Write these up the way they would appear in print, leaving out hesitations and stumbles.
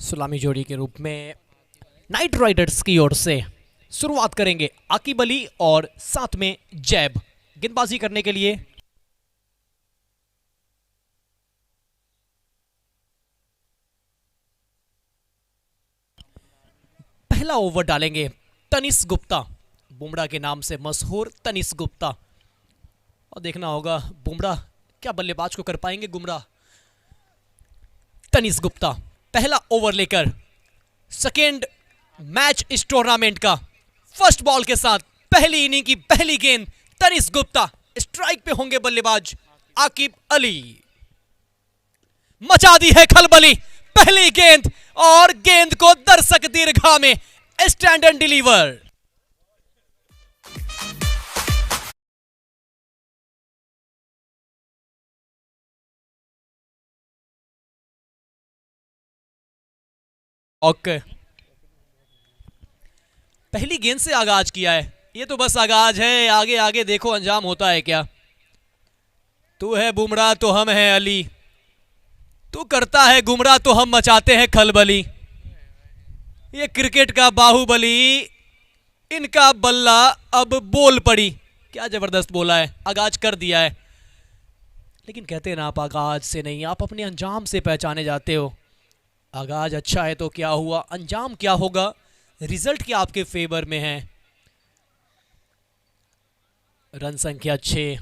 सलामी जोड़ी के रूप में नाइट राइडर्स की ओर से शुरुआत करेंगे आकिब अली और साथ में जैब गेंदबाजी करने के लिए। पहला ओवर डालेंगे तनिष गुप्ता, बुमराह के नाम से मशहूर तनिष गुप्ता। और देखना होगा बुमराह क्या बल्लेबाज को कर पाएंगे गुमराह। तनिष गुप्ता पहला ओवर लेकर सेकेंड मैच इस टूर्नामेंट का फर्स्ट बॉल के साथ पहली इनिंग की पहली गेंद तनिष गुप्ता, स्ट्राइक पे होंगे बल्लेबाज आकिब अली। मचा दी है खलबली पहली गेंद और गेंद को दर्शक दीर्घा में स्टैंड एंड डिलीवर। ओके, पहली गेंद से आगाज किया है। ये तो बस आगाज है, आगे आगे देखो अंजाम होता है क्या। तू है बुमराह तो हम हैं अली, तू करता है गुमराह तो हम मचाते हैं खलबली। ये क्रिकेट का बाहुबली, इनका बल्ला अब बोल पड़ी। क्या जबरदस्त बोला है, आगाज कर दिया है। लेकिन कहते हैं ना, आप आगाज से नहीं, आप अपने अंजाम से पहचाने जाते हो। आगाज अच्छा है तो क्या हुआ, अंजाम क्या होगा, रिजल्ट क्या आपके फेवर में है। रन संख्या 6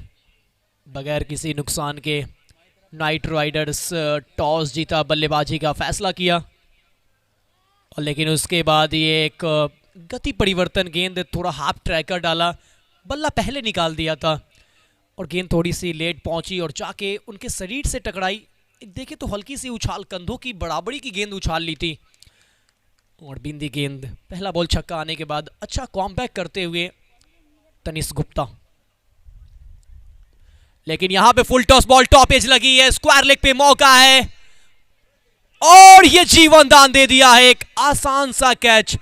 बगैर किसी नुकसान के नाइट राइडर्स टॉस जीता, बल्लेबाजी का फैसला किया। और लेकिन उसके बाद ये एक गति परिवर्तन गेंद, थोड़ा हाफ ट्रैकर डाला, बल्ला पहले निकाल दिया था और गेंद थोड़ी सी लेट पहुंची और जाके उनके शरीर से टकराई। देखे तो हल्की सी उछाल, कंधों की बराबरी की गेंद उछाल ली थी और बिंदी गेंद। पहला बॉल छक्का आने के बाद अच्छा कॉमबैक करते हुए तनिष गुप्ता। लेकिन यहां पे full toss ball top edge लगी है, स्क्वायर लेग पे मौका है और ये जीवन दान दे दिया है। एक आसान सा कैच,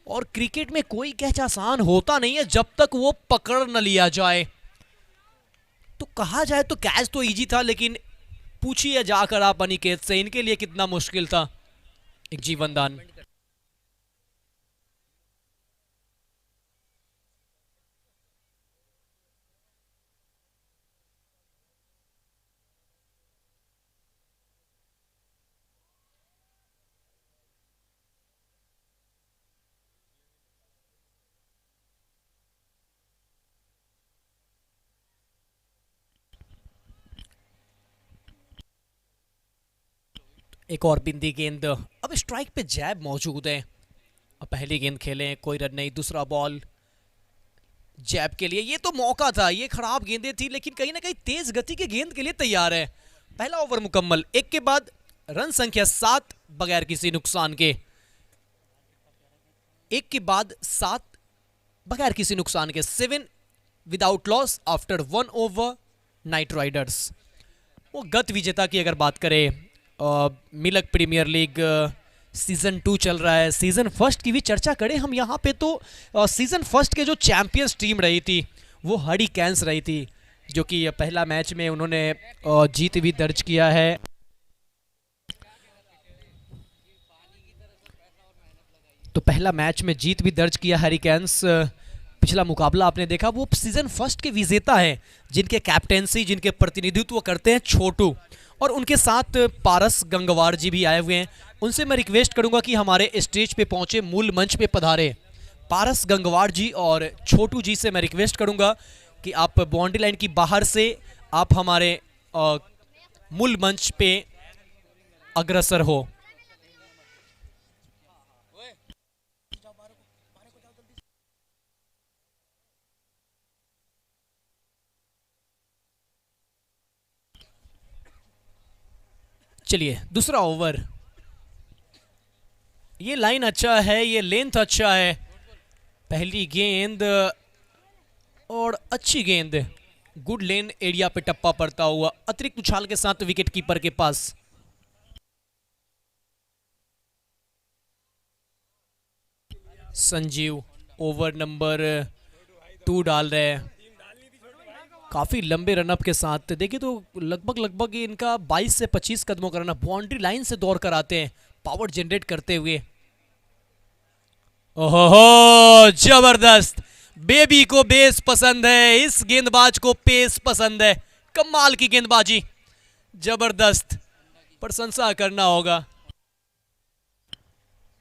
और क्रिकेट में कोई कैच आसान होता नहीं है जब तक वो पकड़ न लिया जाए। तो कहा जाए तो कैच तो इजी था, लेकिन पूछिए जाकर आप अनिकेत से, इनके लिए कितना मुश्किल था एक जीवन दान। एक और बिंदी गेंद, अब स्ट्राइक पे जैब मौजूद है। अब पहली गेंद खेलें, कोई रन नहीं, दूसरा बॉल जैब के लिए। ये तो मौका था, ये खराब गेंदें थी, लेकिन कहीं ना कहीं तेज गति के गेंद के लिए तैयार है। पहला ओवर मुकम्मल, एक के बाद रन संख्या 7 बगैर किसी नुकसान के। एक के बाद 7 बगैर किसी नुकसान के, 7 without loss after 1 over night Riders. वो गत विजेता की अगर बात करें, मिल्क प्रीमियर लीग सीजन 2 चल रहा है। सीजन फर्स्ट की भी चर्चा करें हम यहाँ पे तो सीजन फर्स्ट के जो चैंपियंस टीम रही थी वो हरिकेन्स रही थी, जो कि पहला मैच में उन्होंने जीत भी दर्ज किया है। तो पहला मैच में जीत भी दर्ज किया हरिकेन्स। पिछला मुकाबला आपने देखा, वो सीजन फर्स्ट के विजेता हैं, जिनके कैप्टेंसी, जिनके प्रतिनिधित्व करते हैं छोटू, और उनके साथ पारस गंगवार जी भी आए हुए हैं। उनसे मैं रिक्वेस्ट करूंगा कि हमारे स्टेज पे पहुंचे, मूल मंच पे पधारे। पारस गंगवार जी और छोटू जी से मैं रिक्वेस्ट करूंगा कि आप बाउंड्री लाइन की बाहर से आप हमारे मूल मंच पे अग्रसर हो। चलिए दूसरा ओवर, ये लाइन अच्छा है, ये लेंथ अच्छा है। पहली गेंद और अच्छी गेंद, गुड लेन एरिया पे टप्पा पड़ता हुआ अतिरिक्त उछाल के साथ विकेट कीपर के पास। संजीव ओवर नंबर 2 डाल रहे हैं, काफी लंबे रनअप के साथ। देखिए तो लगभग इनका 22 से 25 कदमों का रनअप, बाउंड्री लाइन से दौड़ कर आते हैं पावर जनरेट करते हुए। ओहो जबरदस्त, बेबी को बेस पसंद है, इस गेंदबाज को पेस पसंद है। कमाल की गेंदबाजी, जबरदस्त, प्रशंसा करना होगा।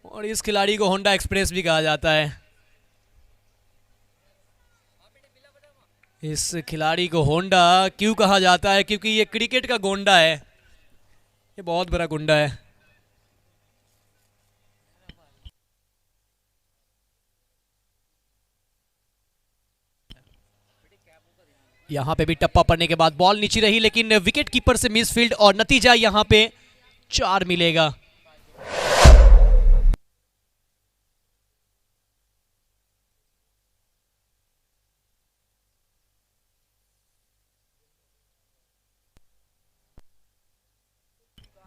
और इस खिलाड़ी को होंडा एक्सप्रेस भी कहा जाता है। इस खिलाड़ी को होंडा क्यों कहा जाता है? क्योंकि ये क्रिकेट का गोंडा है, ये बहुत बड़ा गुंडा है। यहां पे भी टप्पा पड़ने के बाद बॉल नीचे रही, लेकिन विकेट कीपर से मिसफील्ड और नतीजा यहां पे 4 मिलेगा।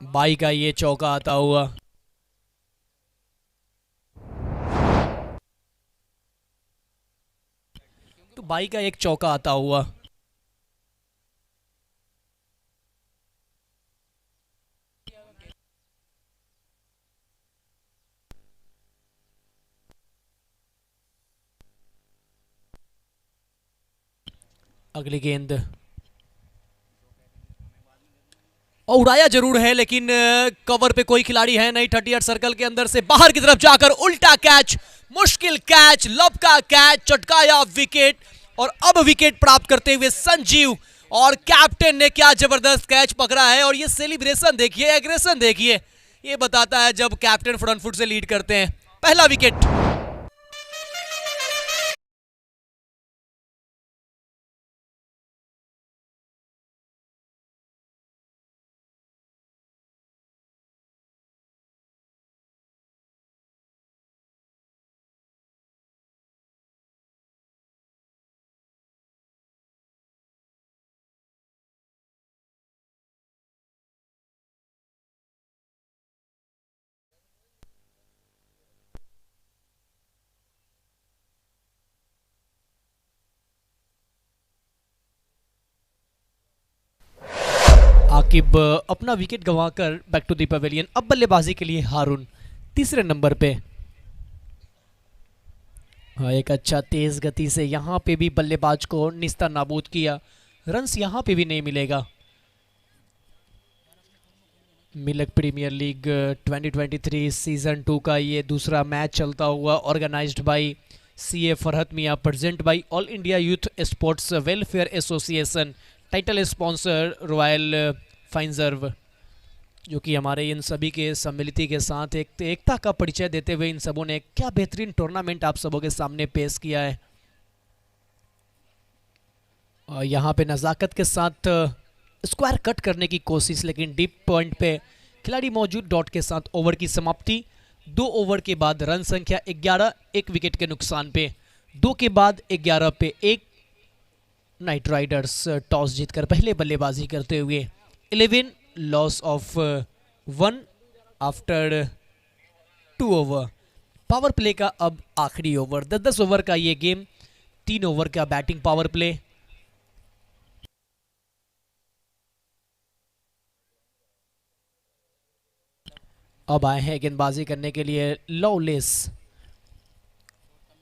बाई का ये चौका आता हुआ। तो बाई का एक चौका आता हुआ। अगली गेंद और उड़ाया जरूर है, लेकिन कवर पे कोई खिलाड़ी है नहीं। 38 सर्कल के अंदर से बाहर की तरफ जाकर उल्टा कैच, मुश्किल कैच, लब का कैच, चटकाया विकेट। और अब विकेट प्राप्त करते हुए संजीव, और कैप्टन ने क्या जबरदस्त कैच पकड़ा है। और ये सेलिब्रेशन देखिए, एग्रेशन देखिए, ये बताता है जब कैप्टन फ्रंट फुट से लीड करते हैं। पहला विकेट। आकिब अपना विकेट गंवाकर बैक टू द पवेलियन। अब बल्लेबाजी के लिए हारून तीसरे नंबर पे। हाँ, एक अच्छा तेज गति से यहां पे भी बल्लेबाज को निस्ता नाबूद किया। रन्स यहां पे भी नहीं मिलेगा। मिल्क प्रीमियर लीग 2023 सीजन 2 का ये दूसरा मैच चलता हुआ, organised by CA Farhat Miyan, present by all India youth sports welfare association, title sponsor royal फाइनजर्व, जो कि हमारे इन सभी के सम्मिलित के साथ एक एकता का परिचय देते हुए इन सबों ने क्या बेहतरीन टूर्नामेंट आप सबों के सामने पेश किया है। और यहाँ पे नज़ाकत के साथ स्क्वायर कट करने की कोशिश, लेकिन डीप पॉइंट पे खिलाड़ी मौजूद, डॉट के साथ ओवर की समाप्ति। 2 ओवर के बाद रन संख्या 11, 1 विकेट के नुकसान पे। 2 के बाद 11 पे 1। नाइट राइडर्स टॉस जीतकर पहले बल्लेबाजी करते हुए 11, loss of 1 after 2 over. Power play का अब आखिरी ओवर, 10-10 ओवर का ये गेम, 3 ओवर का बैटिंग पावर प्ले। अब आए हैं गेंदबाजी करने के लिए लवलेस।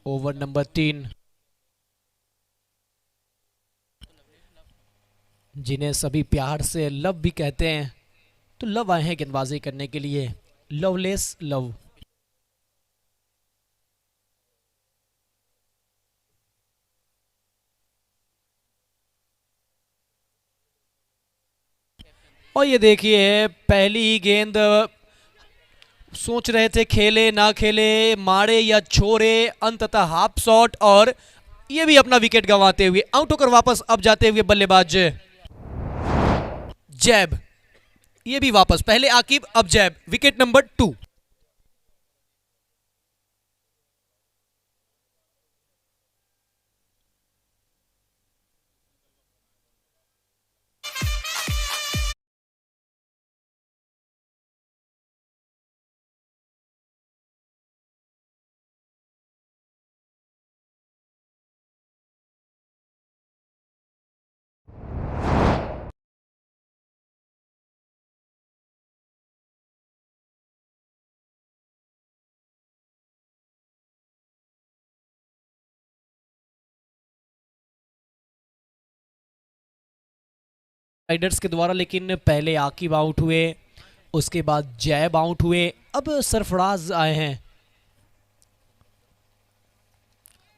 ओवर नंबर 3, जिन्हें सभी प्यार से लव भी कहते हैं, तो लव आए हैं गेंदबाजी करने के लिए, लवलेस लव। और ये देखिए पहली ही गेंद, सोच रहे थे खेले ना खेले, मारे या छोड़े, अंततः हाफ शॉट, और ये भी अपना विकेट गंवाते हुए आउट होकर वापस अब जाते हुए बल्लेबाज जैब। ये भी वापस, पहले आकिब अब जैब, विकेट नंबर 2। राइडर्स के द्वारा, लेकिन पहले आकिब आउट हुए, उसके बाद जैब आउट हुए, अब सरफराज आए हैं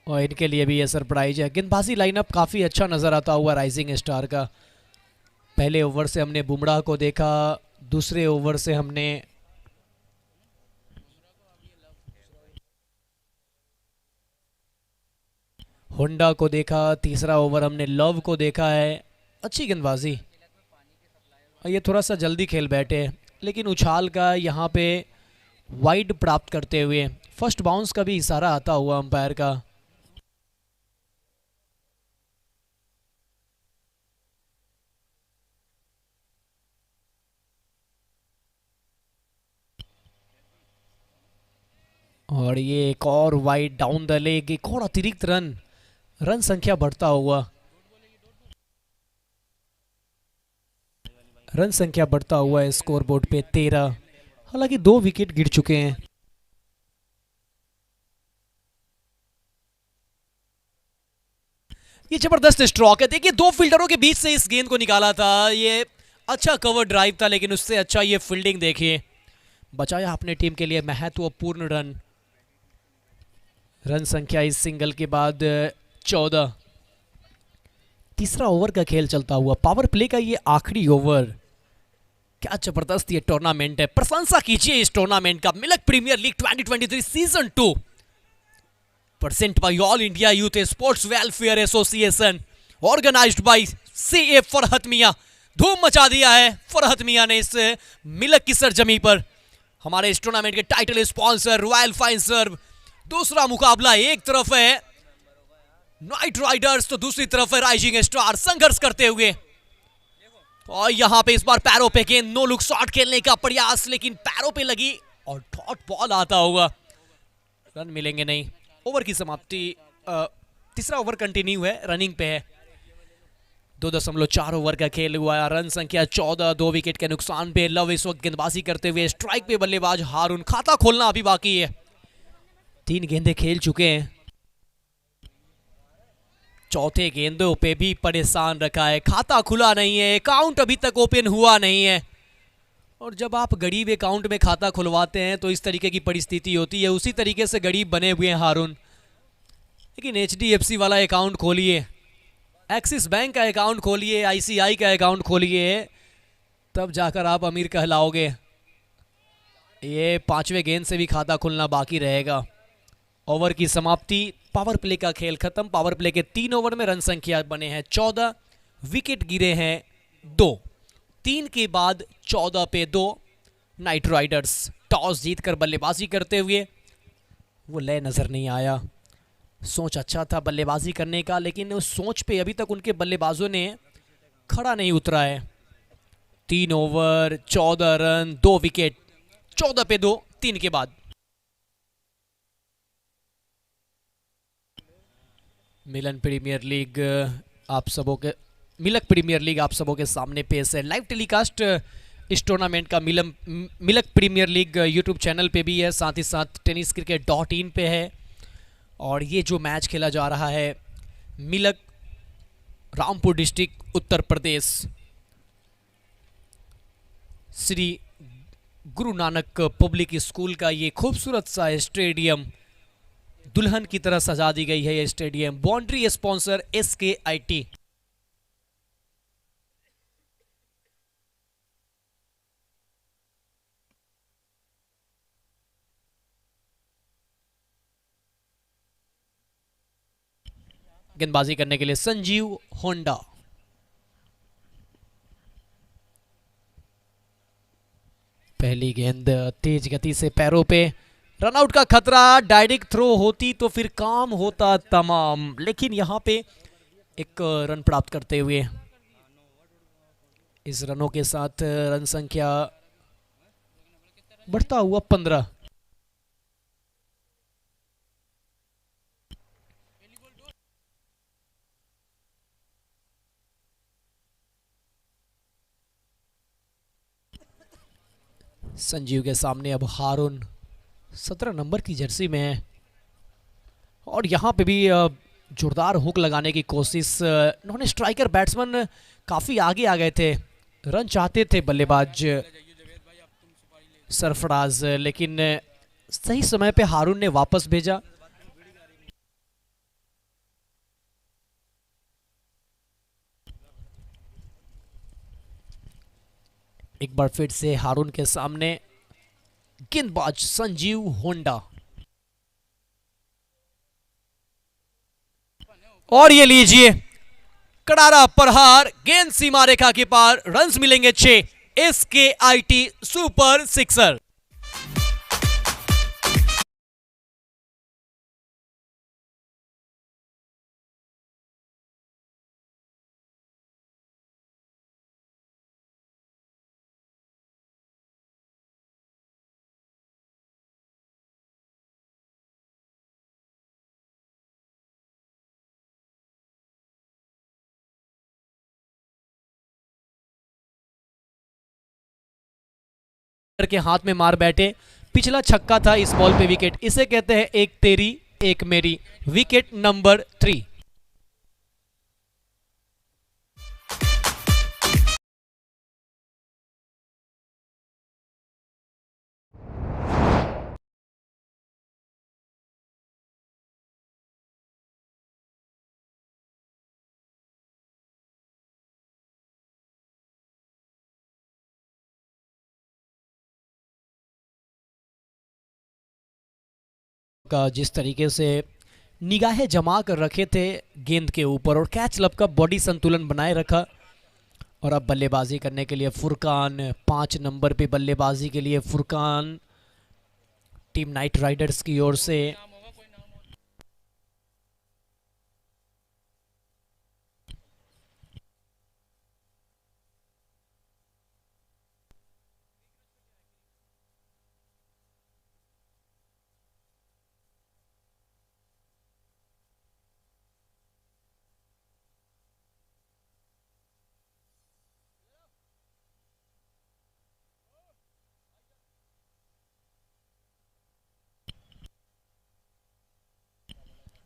और इनके लिए भी ये सरप्राइज है। गेंदबाजी लाइनअप काफ़ी अच्छा नज़र आता हुआ राइजिंग स्टार का। पहले ओवर से हमने बुमराह को देखा, दूसरे ओवर से हमने होंडा को देखा, तीसरा ओवर हमने लव को देखा है। अच्छी गेंदबाजी। ये थोड़ा सा जल्दी खेल बैठे, लेकिन उछाल का यहाँ पे वाइड प्राप्त करते हुए फर्स्ट बाउंस का भी इशारा आता हुआ अंपायर का। और ये एक और वाइड डाउन द लेग, एक और अतिरिक्त रन, रन संख्या बढ़ता हुआ, रन संख्या बढ़ता हुआ है स्कोरबोर्ड पे 13। हालांकि 2 विकेट गिर चुके हैं। ये जबरदस्त स्ट्रोक है। देखिए 2 फील्डरों के बीच से इस गेंद को निकाला था। ये अच्छा कवर ड्राइव था, लेकिन उससे अच्छा ये फील्डिंग देखिए, बचाया अपने टीम के लिए महत्वपूर्ण रन। रन संख्या इस सिंगल के बाद 14। तीसरा ओवर का खेल चलता हुआ, पावर प्ले का ये आखिरी ओवर। क्या जबरदस्त ये टूर्नामेंट है, प्रशंसा कीजिए इस टूर्नामेंट का। Milk premier league 2023 season 2 present by all India youth sports welfare association, organised by CA Farhat Miyan. धूम मचा दिया है फरहत मियां ने इस मिल्क की सरजमी पर। हमारे इस टूर्नामेंट के टाइटल स्पॉन्सर रॉयल फाइन सर्व। दूसरा मुकाबला, एक तरफ है नाइट राइडर्स तो दूसरी तरफ है राइजिंग स्टार, संघर्ष करते हुए। और यहां पे इस बार पैरों पे गेंद, नो लुक शॉट खेलने का प्रयास, लेकिन पैरों पे लगी और डॉट बॉल आता हुआ, रन मिलेंगे नहीं। ओवर की समाप्ति, तीसरा ओवर कंटिन्यू है, रनिंग पे है। 2.4 ओवर का खेल हुआ है, रन संख्या 14, 2 विकेट के नुकसान पे। लव इस वक्त गेंदबाजी करते हुए, स्ट्राइक पे बल्लेबाज हारून। खाता खोलना अभी बाकी है, 3 गेंदें खेल चुके हैं, चौथे गेंदों पे भी परेशान रखा है। खाता खुला नहीं है, अकाउंट अभी तक ओपन हुआ नहीं है। और जब आप गरीब अकाउंट में खाता खुलवाते हैं तो इस तरीके की परिस्थिति होती है। उसी तरीके से गरीब बने हुए हैं हारून। लेकिन HDFC वाला अकाउंट खोलिए, एक्सिस बैंक का अकाउंट खोलिए, ICI का अकाउंट खोलिए, तब जाकर आप अमीर कहलाओगे। ये 5वें गेंद से भी खाता खुलना बाकी रहेगा। ओवर की समाप्ति, पावर प्ले का खेल खत्म। पावर प्ले के 3 ओवर में रन संख्या बने हैं 14, विकेट गिरे हैं 2। 3 के बाद 14 पे 2। नाइट राइडर्स टॉस जीतकर बल्लेबाजी करते हुए, वो लय नजर नहीं आया। सोच अच्छा था बल्लेबाजी करने का, लेकिन उस सोच पे अभी तक उनके बल्लेबाजों ने खड़ा नहीं उतरा है। 3 ओवर 14 रन 2 विकेट, 14 पे 2, 3 के बाद। मिलन प्रीमियर लीग आप सबों के मिलक प्रीमियर लीग आप सबों के सामने पेश है। लाइव टेलीकास्ट इस टूर्नामेंट का मिलक प्रीमियर लीग यूट्यूब चैनल पे भी है, साथ ही साथ tenniscricket.in पे है। और ये जो मैच खेला जा रहा है मिलक, Rampur district, Uttar Pradesh, Shri Guru Nanak public school का ये खूबसूरत सा स्टेडियम, दुल्हन की तरह सजा दी गई है ये स्टेडियम। Boundary sponsor SKIT। गेंदबाजी करने के लिए संजीव होंडा। पहली गेंद तेज गति से पैरों पे, रनआउट का खतरा। डायरेक्ट थ्रो होती तो फिर काम होता तमाम, लेकिन यहां पे एक रन प्राप्त करते हुए, इस रनों के साथ रन संख्या बढ़ता हुआ 15। संजीव के सामने अब हारून 17 नंबर की जर्सी में है। और यहाँ पे भी जोरदार हुक लगाने की कोशिश, उन्होंने स्ट्राइकर बैट्समैन काफ़ी आगे आ गए थे, रन चाहते थे बल्लेबाज सरफराज, लेकिन सही समय पे हारून ने वापस भेजा। एक बार फिर से हारून के सामने गेंदबाज संजीव होंडा, और ये लीजिए करारा प्रहार, गेंद सीमा रेखा के पार, रन्स मिलेंगे 6। SKIT super sixer. के हाथ में मार बैठे, पिछला छक्का था इस बॉल पे विकेट, इसे कहते हैं एक तेरी एक मेरी। Wicket number 3। का जिस तरीके से निगाहें जमा कर रखे थे गेंद के ऊपर, और कैच लब का बॉडी संतुलन बनाए रखा, और अब बल्लेबाजी करने के लिए फुरकान, 5 नंबर पे बल्लेबाजी के लिए फुरकान टीम नाइट राइडर्स की ओर से।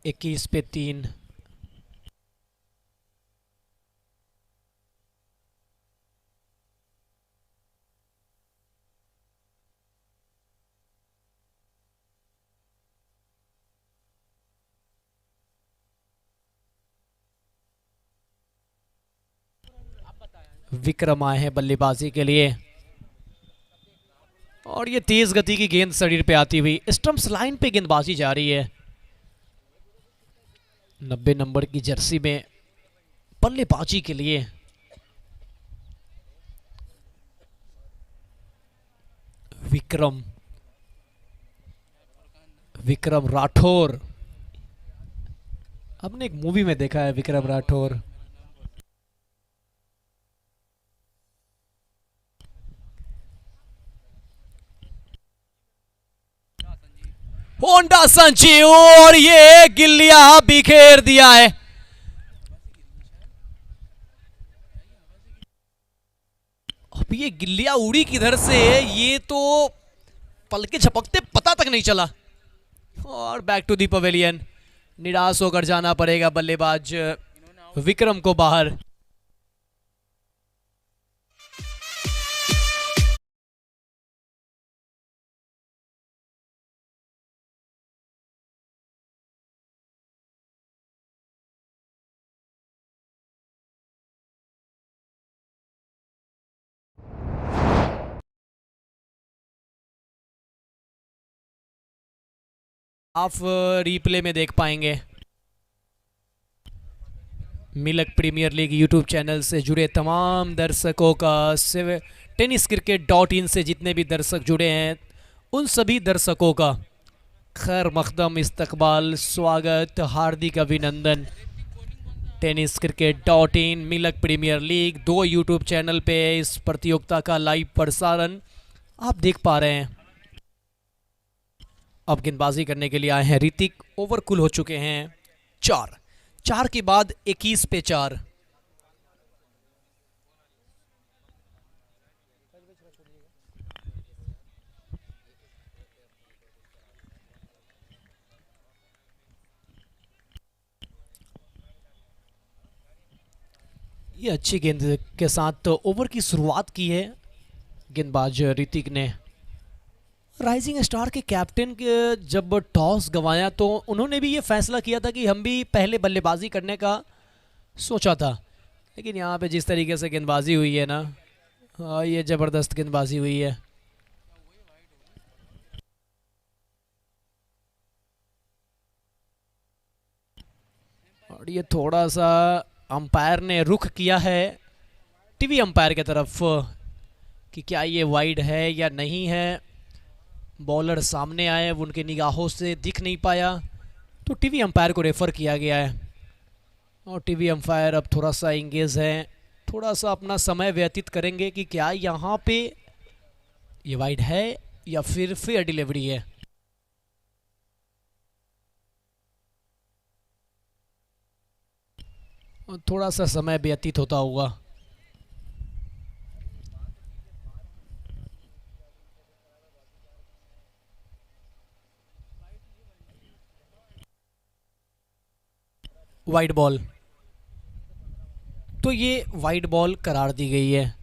इक्कीस पे 3। विक्रम आए हैं बल्लेबाजी के लिए, और ये तेज गति की गेंद शरीर पे आती हुई स्टंप्स लाइन पे गेंदबाजी जा रही है। 90 नंबर की जर्सी में बल्लेबाजी के लिए विक्रम, विक्रम राठौर। हमने एक मूवी में देखा है विक्रम राठौर। होंडा संजीव, और ये गिल्लिया बिखेर दिया है। अब ये गिल्लिया उड़ी किधर से, ये तो पलके झपकते पता तक नहीं चला। और बैक टू दी पवेलियन, निराश होकर जाना पड़ेगा बल्लेबाज विक्रम को बाहर। आप रिप्ले में देख पाएंगे। मिलक प्रीमियर लीग यूट्यूब चैनल से जुड़े तमाम दर्शकों का, tenniscricket.in से जितने भी दर्शक जुड़े हैं उन सभी दर्शकों का खैर मकदम, इस्तकबाल, स्वागत, हार्दिक अभिनंदन। tenniscricket.in, मिलक प्रीमियर लीग, 2 यूट्यूब चैनल पे इस प्रतियोगिता का लाइव प्रसारण आप देख पा रहे हैं। अब गेंदबाजी करने के लिए आए हैं ऋतिक। ओवर कुल हो चुके हैं 4 के बाद 21 पे 4। ये अच्छी गेंद के साथ ओवर की शुरुआत की है गेंदबाज ऋतिक ने। राइजिंग स्टार के कैप्टन के जब टॉस गंवाया तो उन्होंने भी ये फैसला किया था कि हम भी पहले बल्लेबाजी करने का सोचा था, लेकिन यहाँ पे जिस तरीके से गेंदबाजी हुई है ना, ये ज़बरदस्त गेंदबाजी हुई है। और ये थोड़ा सा अंपायर ने रुख किया है टीवी अंपायर की तरफ कि क्या ये वाइड है या नहीं है। बॉलर सामने आए, वो उनके निगाहों से दिख नहीं पाया तो टीवी अंपायर को रेफ़र किया गया है। और टीवी अंपायर अब थोड़ा सा इंगेज है, थोड़ा सा अपना समय व्यतीत करेंगे कि क्या यहाँ पे ये वाइड है या फिर फेयर डिलीवरी है। और थोड़ा सा समय व्यतीत होता हुआ वाइड बॉल, तो ये वाइड बॉल करार दी गई है।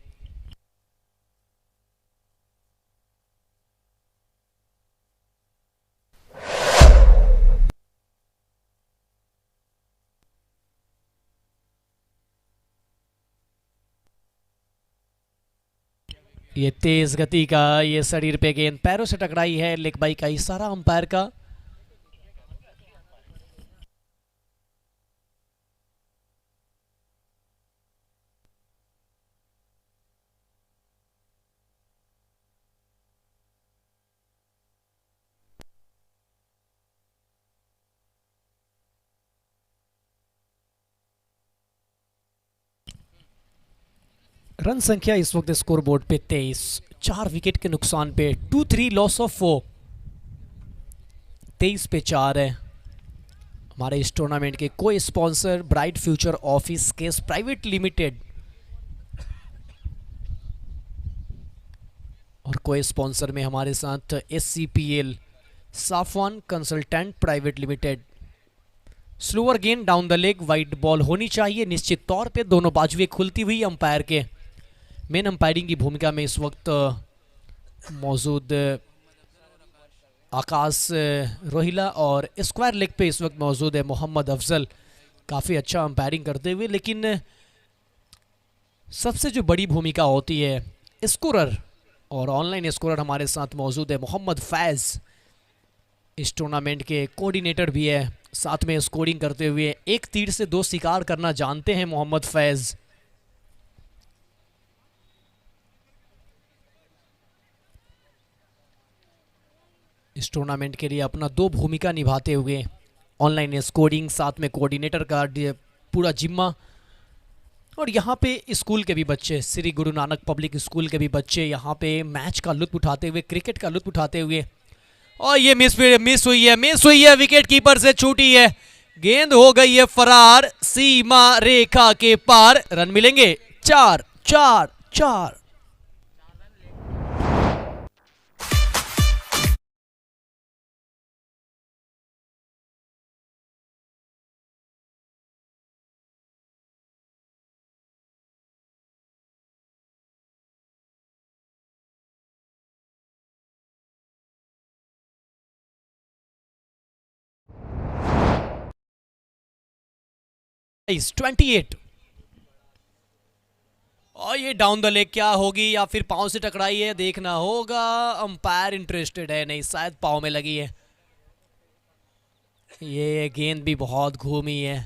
ये तेज गति का ये शरीर पे गेंद पैरों से टकराई है, लेग बाई का इशारा अंपायर का। रन संख्या इस वक्त स्कोर बोर्ड पे 23, 4 विकेट के नुकसान पे 2-3 लॉस ऑफ 4, 23 पे 4 है। हमारे इस टूर्नामेंट के कोई sponsor bright future office case private limited और कोई स्पॉन्सर में हमारे साथ SCPL Safwan consultant private limited. Slower गेंद down the leg, wide ball होनी चाहिए निश्चित तौर पे, दोनों बाजुएं खुलती हुई अंपायर के। मेन अंपायरिंग की भूमिका में इस वक्त मौजूद आकाश रोहिला और स्क्वायर लेग पे इस वक्त मौजूद है मोहम्मद अफजल, काफ़ी अच्छा अंपायरिंग करते हुए। लेकिन सबसे जो बड़ी भूमिका होती है स्कोरर, और ऑनलाइन स्कोरर हमारे साथ मौजूद है मोहम्मद फैज़, इस टूर्नामेंट के कोऑर्डिनेटर भी है, साथ में स्कोरिंग करते हुए एक तीर से 2 शिकार करना जानते हैं मोहम्मद फैज़। इस टूर्नामेंट के लिए अपना 2 भूमिका निभाते हुए ऑनलाइन स्कोरिंग, साथ में कोऑर्डिनेटर का पूरा जिम्मा। और यहाँ पे स्कूल के भी बच्चे, श्री गुरु नानक पब्लिक स्कूल के भी बच्चे यहाँ पे मैच का लुत्फ उठाते हुए, क्रिकेट का लुत्फ उठाते हुए। और ये मिस हुई है, विकेट कीपर से छूटी है, गेंद हो गई है फरार सीमा रेखा के पार। रन मिलेंगे 4 4 4। इस 28 और ये डाउन द लेग क्या होगी या फिर पांव से टकराई है, देखना होगा। अंपायर इंटरेस्टेड है नहीं, शायद पांव में लगी है। ये गेंद भी बहुत घूमी है।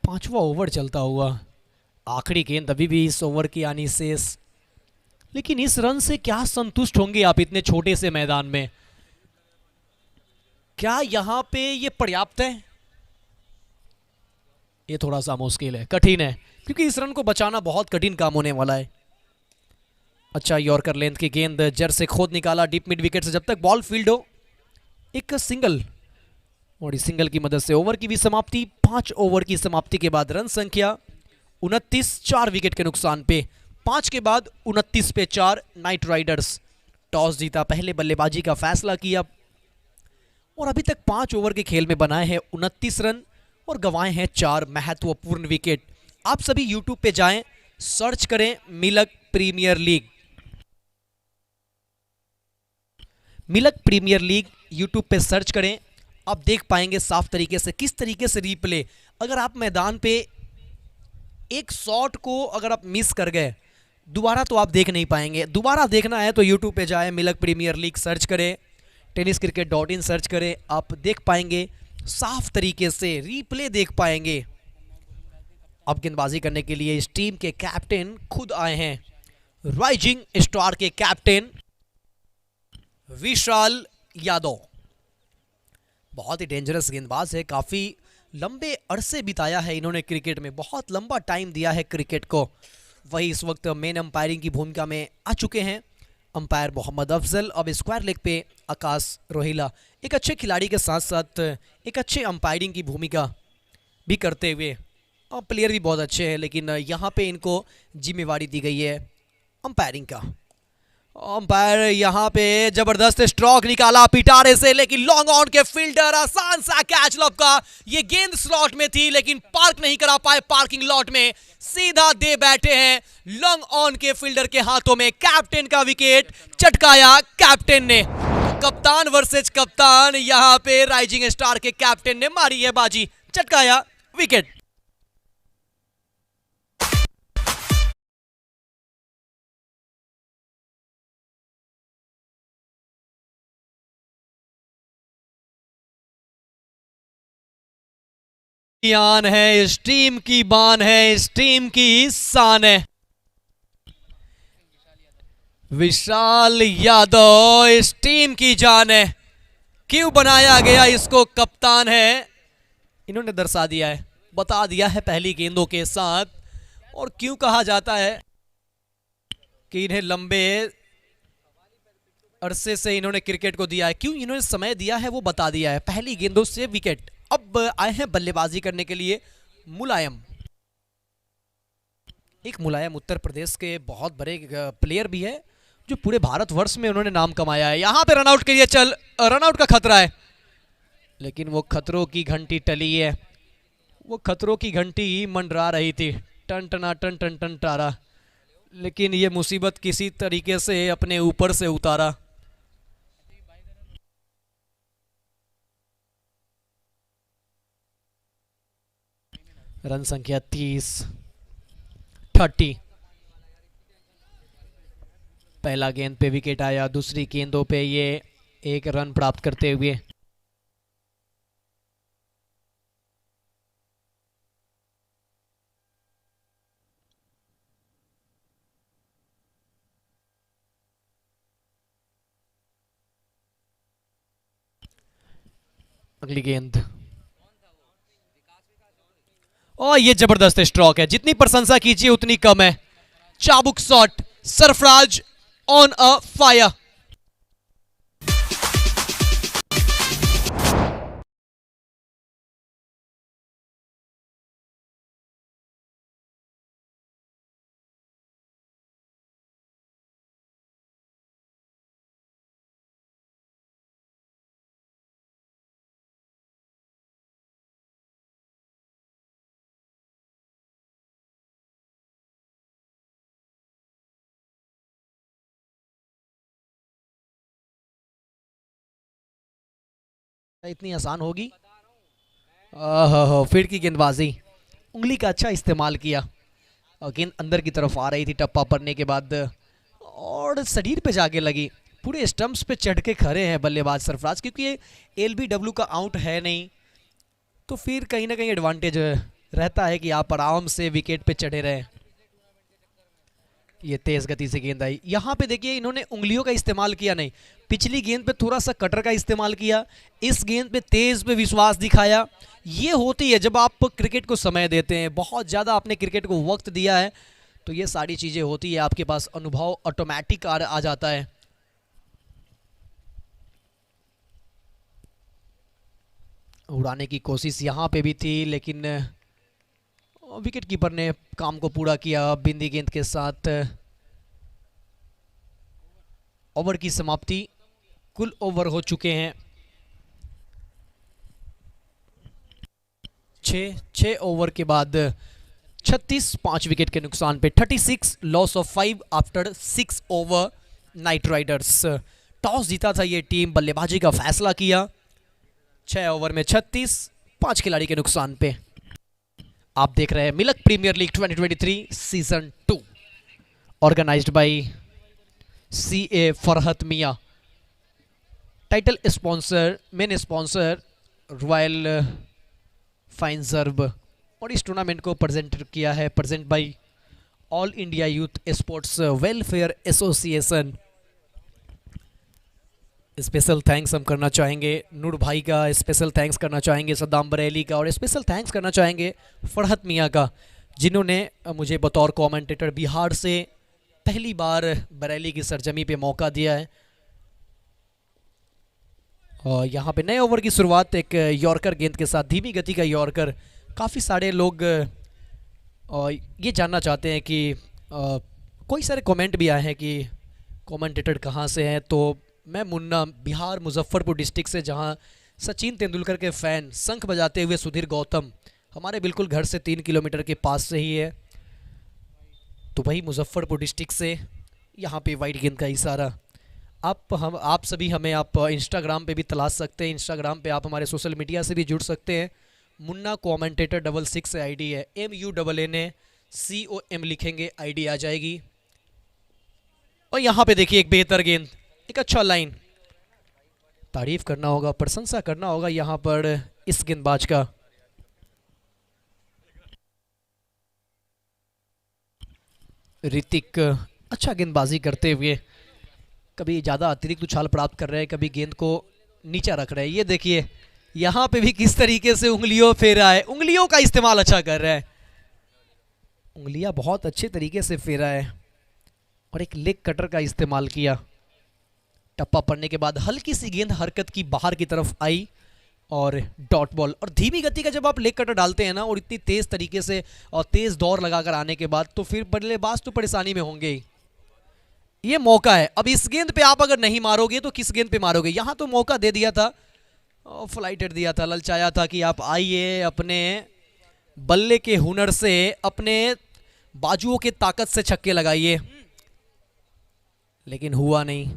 5वां ओवर चलता हुआ, आखिरी गेंद अभी भी इस ओवर की आनी शेष। लेकिन इस रन से क्या संतुष्ट होंगे आप इतने छोटे से मैदान में? क्या यहां पे ये पर्याप्त है? ये थोड़ा सा मुश्किल है, कठिन है, क्योंकि इस रन को बचाना बहुत कठिन काम होने वाला है। अच्छा यॉर्कर लेंथ की गेंद जर से खोद निकाला डीप मिड विकेट से, जब तक बॉल फील्ड हो एक सिंगल, और इस सिंगल की मदद से ओवर की भी समाप्ति। 5 ओवर की समाप्ति के बाद रन संख्या 29, 4 विकेट के नुकसान पे। 5 के बाद 29 पे 4। नाइट राइडर्स टॉस जीता, पहले बल्लेबाजी का फैसला किया और अभी तक 5 ओवर के खेल में बनाए हैं 29 रन और गंवाए हैं 4 महत्वपूर्ण विकेट। आप सभी YouTube पे जाएं, सर्च करें मिलक प्रीमियर लीग। मिलक प्रीमियर लीग YouTube पे सर्च करें, आप देख पाएंगे साफ तरीके से किस तरीके से रीप्ले। अगर आप मैदान पे एक शॉट को अगर आप मिस कर गए दोबारा तो आप देख नहीं पाएंगे। दोबारा देखना है तो YouTube पे जाएं, मिलक प्रीमियर लीग सर्च करें, tenniscricket.in सर्च करें, आप देख पाएंगे साफ तरीके से रीप्ले देख पाएंगे। अब गेंदबाजी करने के लिए इस टीम के कैप्टन खुद आए हैं, राइजिंग स्टार के कैप्टन विशाल यादव। बहुत ही डेंजरस गेंदबाज है, काफी लंबे अरसे बिताया है इन्होंने क्रिकेट में, बहुत लंबा टाइम दिया है क्रिकेट को। वही इस वक्त मेन अंपायरिंग की भूमिका में आ चुके हैं अंपायर मोहम्मद अफजल। अब स्क्वायर लेग पे आकाश रोहिला, एक अच्छे खिलाड़ी के साथ साथ एक अच्छे अंपायरिंग की भूमिका भी करते हुए, प्लेयर भी बहुत अच्छे हैं, लेकिन यहाँ पे इनको जिम्मेवारी दी गई है अंपायरिंग का। अंपायर यहाँ पे जबरदस्त स्ट्रोक निकाला पिटारे से, लेकिन लॉन्ग ऑन के फील्डर आसान सा कैच लब का। ये गेंद स्लॉट में थी लेकिन पार्क नहीं करा पाए, पार्किंग लॉट में सीधा दे बैठे हैं लॉन्ग ऑन के फील्डर के हाथों में। कैप्टन का विकेट चटकाया कैप्टन ने। कप्तान वर्सेज कप्तान, यहाँ पे राइजिंग स्टार के कैप्टन ने मारी है बाजी, चटकाया विकेट। यान है इस टीम की, बान है इस टीम की, शान है। विशाल यादव इस टीम की जान है। क्यों बनाया गया इसको कप्तान है, इन्होंने दर्शा दिया है, बता दिया है पहली गेंदों के साथ। और क्यों कहा जाता है कि इन्हें लंबे अरसे से इन्होंने क्रिकेट को दिया है, क्यों इन्होंने समय दिया है वो बता दिया है। पहली गेंदों से विकेट। अब आए हैं बल्लेबाजी करने के लिए मुलायम। एक मुलायम उत्तर प्रदेश के बहुत बड़े प्लेयर भी है जो पूरे भारतवर्ष में उन्होंने नाम कमाया है। यहां पे रनआउट के लिए चल, रनआउट का खतरा है, लेकिन वो खतरों की घंटी टली है, वो खतरों की घंटी मंडरा रही थी, टन टना टन टन टन टारा, लेकिन ये मुसीबत किसी तरीके से अपने ऊपर से उतारा। रन संख्या 30। पहला गेंद पे विकेट आया, दूसरी गेंदों पे ये एक रन प्राप्त करते हुए। अगली गेंद, और ये जबरदस्त स्ट्रोक है, जितनी प्रशंसा कीजिए उतनी कम है। चाबुक shot, Sarfaraz on a fire. इतनी आसान होगी? फिर की गेंदबाजी, उंगली का अच्छा इस्तेमाल किया, गेंद अंदर की तरफ आ रही थी टप्पा पड़ने के बाद और शरीर पे जाके लगी। पूरे स्टंप्स पे चढ़ के खड़े हैं बल्लेबाज सरफराज, क्योंकि ये एलबीडब्ल्यू का आउट है नहीं, तो फिर कहीं ना कहीं एडवांटेज रहता है कि आप आराम से विकेट पे चढ़े रहें। ये तेज गति से गेंद आई, यहाँ पे देखिए इन्होंने उंगलियों का इस्तेमाल किया नहीं, पिछली गेंद पे थोड़ा सा कटर का इस्तेमाल किया, इस गेंद पे तेज पे विश्वास दिखाया। ये होती है जब आप क्रिकेट को समय देते हैं, बहुत ज़्यादा आपने क्रिकेट को वक्त दिया है, तो ये सारी चीज़ें होती है, आपके पास अनुभव ऑटोमेटिक आ जाता है। उड़ाने की कोशिश यहाँ पे भी थी, लेकिन विकेट कीपर ने काम को पूरा किया बिंदी गेंद के साथ। ओवर की समाप्ति, कुल ओवर हो चुके हैं 6 ओवर के बाद 36 5 विकेट के नुकसान पे, 36 loss of 5 after 6 over. Night Riders toss जीता था ये टीम, बल्लेबाजी का फैसला किया, 6 ओवर में 36 5 खिलाड़ी के नुकसान पे। आप देख रहे हैं milk premier league 2023 season 2, organised by CA Farhat Miyan. Title sponsor, main sponsor royal फाइनजर्ब, और इस टूर्नामेंट को प्रेजेंट किया है present by all India youth sports welfare association. Special thanks हम करना चाहेंगे नूर भाई का, स्पेशल थैंक्स करना चाहेंगे सद्दाम बरेली का, और स्पेशल थैंक्स करना चाहेंगे फरहत मियां का, जिन्होंने मुझे बतौर कमेंटेटर बिहार से पहली बार बरेली की सरजमी पे मौका दिया है। और यहाँ पे नए ओवर की शुरुआत एक यॉर्कर गेंद के साथ, धीमी गति का यॉर्कर। काफ़ी सारे लोग ये जानना चाहते हैं कि कोई सारे कमेंट भी आए हैं कि कमेंटेटर कहाँ से हैं, तो मैं मुन्ना, बिहार मुजफ्फरपुर डिस्ट्रिक्ट से, जहाँ सचिन तेंदुलकर के फ़ैन शंख बजाते हुए सुधीर गौतम हमारे बिल्कुल घर से 3 किलोमीटर के पास से ही है, तो वही मुजफ्फरपुर डिस्ट्रिक्ट से यहाँ पे वाइट गेंद का इशारा। आप सभी हमें आप इंस्टाग्राम पे भी तलाश सकते हैं, इंस्टाग्राम पे आप हमारे सोशल मीडिया से भी जुड़ सकते हैं। मुन्ना कमेंटेटर 66 से आईडी है, MUNNACOM लिखेंगे आईडी आ जाएगी। और यहाँ पे देखिए एक बेहतर गेंद, एक अच्छा लाइन, तारीफ करना होगा, प्रशंसा करना होगा यहाँ पर इस गेंदबाज का। ऋतिक अच्छा गेंदबाजी करते हुए कभी ज़्यादा अतिरिक्त उछाल प्राप्त कर रहे हैं, कभी गेंद को नीचा रख रहे हैं। ये देखिए यहाँ पे भी किस तरीके से उंगलियों फेरा है, उंगलियों का इस्तेमाल अच्छा कर रहा है, उंगलियां बहुत अच्छे तरीके से फेरा है, और एक लेग कटर का इस्तेमाल किया। टप्पा पड़ने के बाद हल्की सी गेंद हरकत की बाहर की तरफ आई और डॉट बॉल। और धीमी गति का जब आप लेग कटर डालते हैं ना, और इतनी तेज तरीके से और तेज दौर लगाकर आने के बाद, तो फिर बल्लेबाज तो परेशानी में होंगे ही। ये मौका है, अब इस गेंद पे आप अगर नहीं मारोगे तो किस गेंद पे मारोगे। यहाँ तो मौका दे दिया था, फ्लाइटेड दिया था, ललचाया था कि आप आइए अपने बल्ले के हुनर से, अपने बाजुओं के ताकत से छक्के लगाइए, लेकिन हुआ नहीं।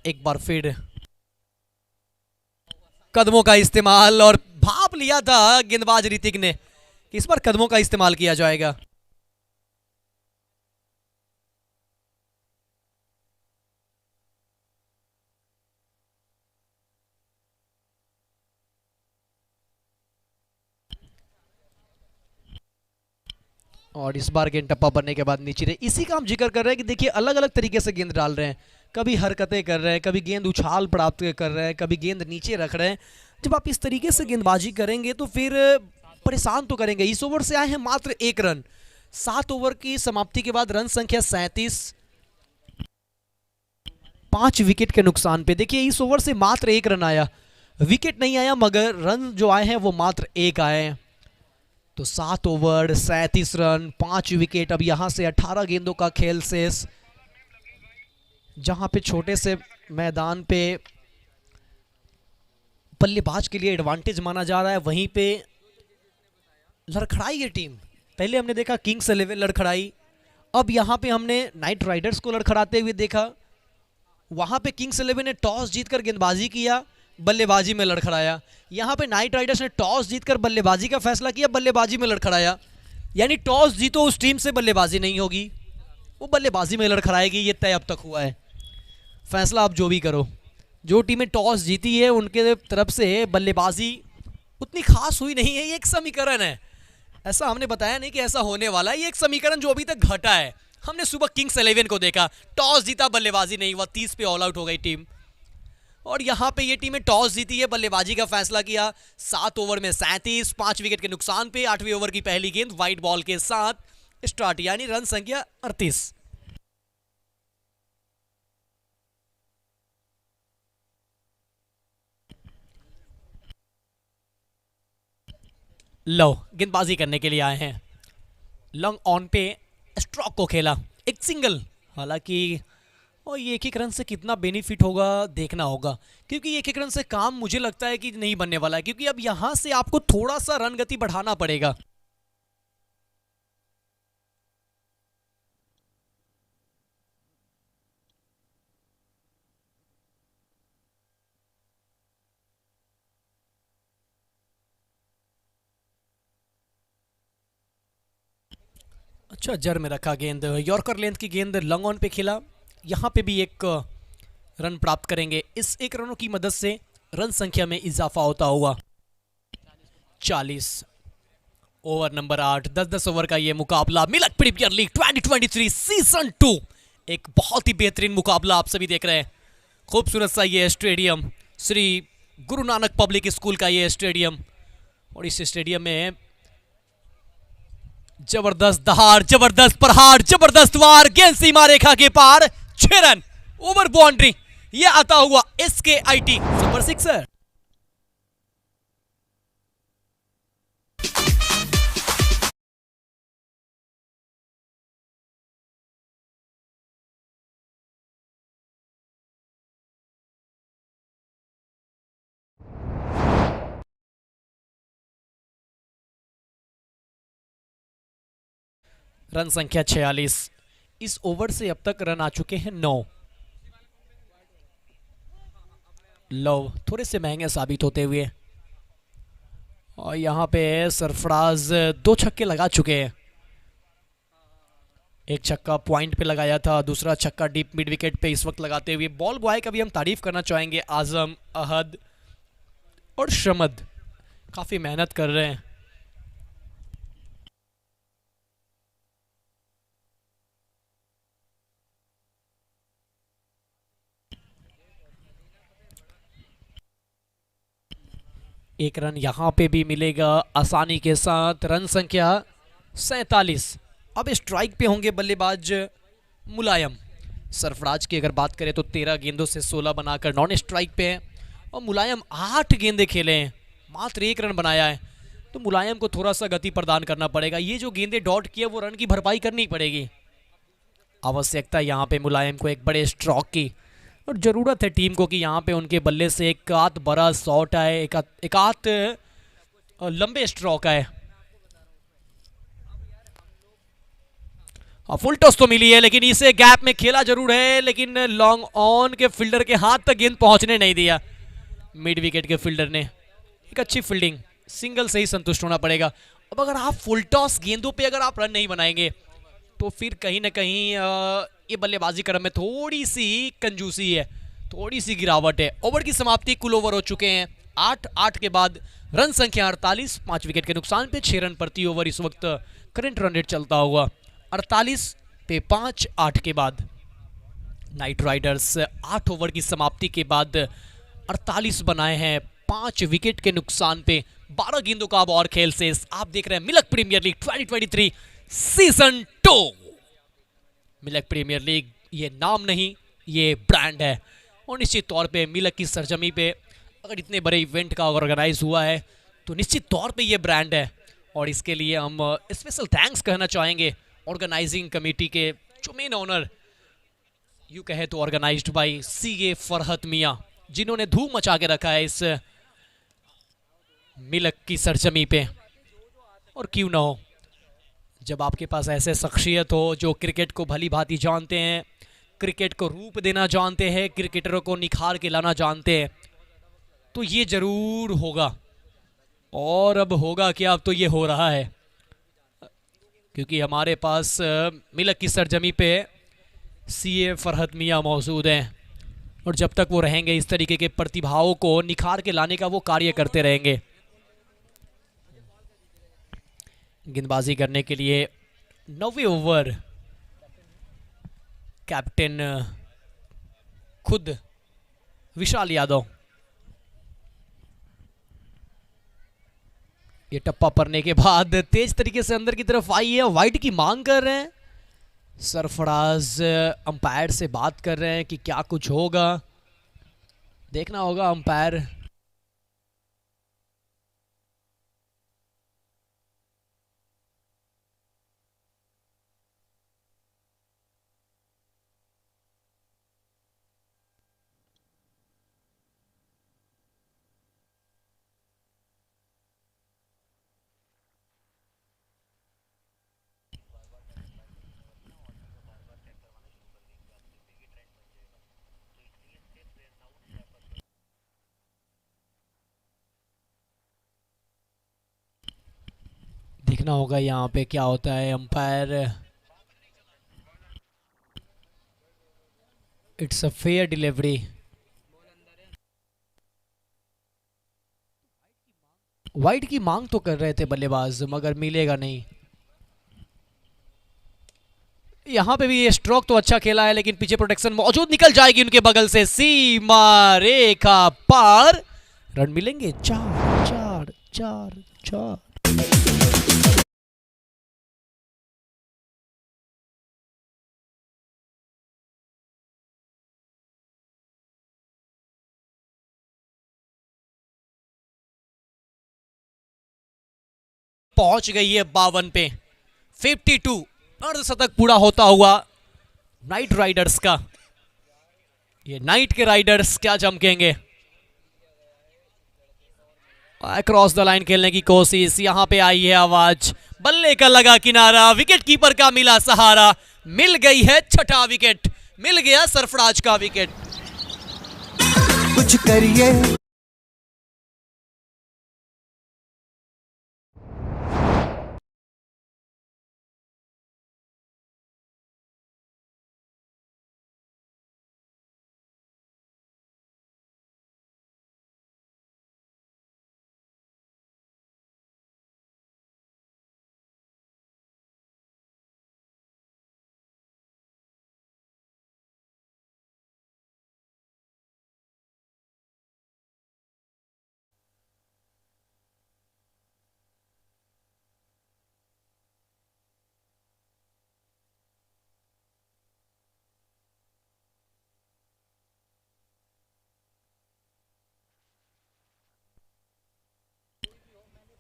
एक बार फिर कदमों का इस्तेमाल, और भाप लिया था गेंदबाज ऋतिक ने कि इस बार कदमों का इस्तेमाल किया जाएगा। और इस बार गेंद टप्पा बनने के बाद नीचे रहे। इसी का हम जिक्र कर रहे हैं कि देखिए अलग अलग तरीके से गेंद डाल रहे हैं, कभी हरकतें कर रहे हैं, कभी गेंद उछाल प्राप्त कर रहे हैं, कभी गेंद नीचे रख रहे हैं। जब आप इस तरीके से गेंदबाजी करेंगे तो फिर परेशान तो करेंगे। इस ओवर से आए हैं मात्र 1 रन, 7 ओवर की समाप्ति के बाद रन संख्या 37, 5 विकेट के नुकसान पे। देखिए इस ओवर से मात्र 1 रन आया, विकेट नहीं आया, मगर रन जो आए हैं वो मात्र 1 आए हैं। तो 7 ओवर 37 रन 5 विकेट। अब यहां से 18 गेंदों का खेल शेष, जहां पे छोटे से मैदान पे बल्लेबाज के लिए एडवांटेज माना जा रहा है, वहीं पे लड़खड़ाई है टीम। पहले हमने देखा किंग्स 11 लड़खड़ाई, अब यहां पे हमने नाइट राइडर्स को लड़खड़ाते हुए देखा। वहां पे किंग्स 11 ने टॉस जीतकर गेंदबाजी किया, बल्लेबाजी में लड़खड़ाया। यहाँ पे नाइट राइडर्स ने टॉस जीतकर बल्लेबाजी का फैसला किया, बल्लेबाजी में लड़खड़ाया। यानी टॉस जीतो उस टीम से बल्लेबाजी नहीं होगी, वो बल्लेबाजी में लड़खड़ाएगी, ये तय अब तक हुआ है। फैसला आप जो भी करो, जो टीमें टॉस जीती है उनके तरफ से बल्लेबाजी उतनी खास हुई नहीं है। ये एक समीकरण है, ऐसा हमने बताया नहीं कि ऐसा होने वाला है, ये एक समीकरण जो अभी तक घटा है। हमने सुबह किंग्स 11 को देखा, टॉस जीता बल्लेबाजी नहीं हुआ, 30 पे ऑल आउट हो गई टीम। और यहाँ पे ये टीमें टॉस जीती है, बल्लेबाजी का फैसला किया। 7 ओवर में 37, 5 विकेट के नुकसान पे 8वें ओवर की पहली गेंद वाइट बॉल के साथ स्टार्ट, यानी रन संख्या 38। लो गेंदबाजी करने के लिए आए हैं, लॉन्ग ऑन पे स्ट्रोक को खेला, एक सिंगल, हालांकि और ये एक एक रन से कितना बेनिफिट होगा देखना होगा, क्योंकि एक एक रन से काम मुझे लगता है कि नहीं बनने वाला है, क्योंकि अब यहां से आपको थोड़ा सा रन गति बढ़ाना पड़ेगा। अच्छा, जर में रखा गेंद, यॉर्कर लेंथ की गेंद लॉन्ग ऑन पे खेला। यहाँ पे भी एक रन प्राप्त करेंगे। इस एक रनों की मदद से रन संख्या में इजाफा होता हुआ 40। ओवर नंबर 8, 10-10 ओवर का ये मुकाबला मिल्क प्रीमियर लीग 2023 सीजन 2। एक बहुत ही बेहतरीन मुकाबला आप सभी देख रहे हैं। खूबसूरत सा ये stadium, Shri Guru Nanak public school का ये स्टेडियम, और इस स्टेडियम में जबरदस्त दहाड़, जबरदस्त प्रहार, जबरदस्त वार, गेंद सीमा रेखा के पार, 6 रन ओवर बाउंड्री। ये आता हुआ SKIT सुपर सिक्सर। रन संख्या 46। इस ओवर से अब तक रन आ चुके हैं 9। लव थोड़े से महंगे साबित होते हुए, और यहां पे सरफराज 2 छक्के लगा चुके हैं। एक छक्का पॉइंट पे लगाया था, दूसरा छक्का डीप मिड विकेट पे इस वक्त लगाते हुए। बॉल बॉय का भी हम तारीफ करना चाहेंगे, आजम, अहद और शमद काफी मेहनत कर रहे हैं। एक रन यहां पे भी मिलेगा आसानी के साथ। रन संख्या 47। अब स्ट्राइक पे होंगे बल्लेबाज मुलायम। सरफराज की अगर बात करें तो 13 गेंदों से 16 बनाकर नॉन स्ट्राइक पे है, और मुलायम 8 गेंदे खेले हैं, मात्र 1 रन बनाया है। तो मुलायम को थोड़ा सा गति प्रदान करना पड़ेगा। ये जो गेंदे डॉट किए वो रन की भरपाई करनी पड़ेगी। आवश्यकता यहाँ पे मुलायम को एक बड़े स्ट्रोक की, और ज़रूरत है टीम को कि यहाँ पे उनके बल्ले से एक आध बड़ा शॉट आए, एक आध लंबे स्ट्रोक आए। फुल टॉस तो मिली है, लेकिन इसे गैप में खेला जरूर है, लेकिन लॉन्ग ऑन के फील्डर के हाथ तक गेंद पहुंचने नहीं दिया। मिड विकेट के फील्डर ने एक अच्छी फील्डिंग, सिंगल से ही संतुष्ट होना पड़ेगा। अब अगर आप फुल टॉस गेंदों पे अगर आप रन नहीं बनाएंगे तो फिर कहीं ना कहीं ये बल्लेबाजी क्रम में थोड़ी सी कंजूसी है, थोड़ी सी गिरावट है। ओवर की समाप्ति, कुल ओवर हो चुके हैं 8 के बाद रन संख्या 48, 5 विकेट के नुकसान पे 6 रन प्रति ओवर इस वक्त करंट रन रेट चलता हुआ 48 पे 5, 8 के बाद। नाइट राइडर्स 8 ओवर की समाप्ति के बाद 48 बनाए हैं 5 विकेट के नुकसान पे, 12 गेंदों का अब और खेल से। आप देख रहे हैं milk premier league 2023 season 2। Milk premier league ये नाम नहीं, ये ब्रांड है, और निश्चित तौर पे मिल्क की सरजमी पे अगर इतने बड़े इवेंट का ऑर्गेनाइज हुआ है तो निश्चित तौर पे ये ब्रांड है। और इसके लिए हम स्पेशल थैंक्स कहना चाहेंगे ऑर्गेनाइजिंग कमेटी के जो मेन ऑनर, यू कहे तो ऑर्गेनाइज्ड बाय CA फरहत मियाँ, जिन्होंने धूम मचा के रखा है इस मिल्क की सरजमी पे। और क्यों ना हो, जब आपके पास ऐसे शख्सियत हो जो क्रिकेट को भली भांति जानते हैं, क्रिकेट को रूप देना जानते हैं, क्रिकेटरों को निखार के लाना जानते हैं, तो ये जरूर होगा। और अब होगा क्या, अब तो ये हो रहा है, क्योंकि हमारे पास मिल्क की सरजमी पे CA फरहत मियाँ मौजूद हैं, और जब तक वो रहेंगे इस तरीके के प्रतिभाओं को निखार के लाने का वो कार्य करते रहेंगे। गेंदबाजी करने के लिए 9वें ओवर कैप्टन खुद विशाल यादव। ये टप्पा पड़ने के बाद तेज तरीके से अंदर की तरफ आई है, वाइड की मांग कर रहे हैं। सरफराज अंपायर से बात कर रहे हैं कि क्या कुछ होगा, देखना होगा अंपायर। देखना होगा यहाँ पे क्या होता है। Umpire, it's a fair delivery. Wide की मांग तो कर रहे थे बल्लेबाज, मगर मिलेगा नहीं। यहाँ पे भी ये स्ट्रोक तो अच्छा खेला है, लेकिन पीछे प्रोटेक्शन मौजूद, निकल जाएगी उनके बगल से, सीमा रेखा पार। रन मिलेंगे, चार चार चार चार। पहुंच गई है 52 पे, 52 अर्धशतक पूरा होता हुआ नाइट राइडर्स का। ये नाइट के राइडर्स क्या चमकेंगे। क्रॉस द लाइन खेलने की कोशिश, यहां पे आई है आवाज, बल्ले का लगा किनारा, विकेट कीपर का मिला सहारा, मिल गई है छठा विकेट, मिल गया सरफराज का विकेट। कुछ करिए।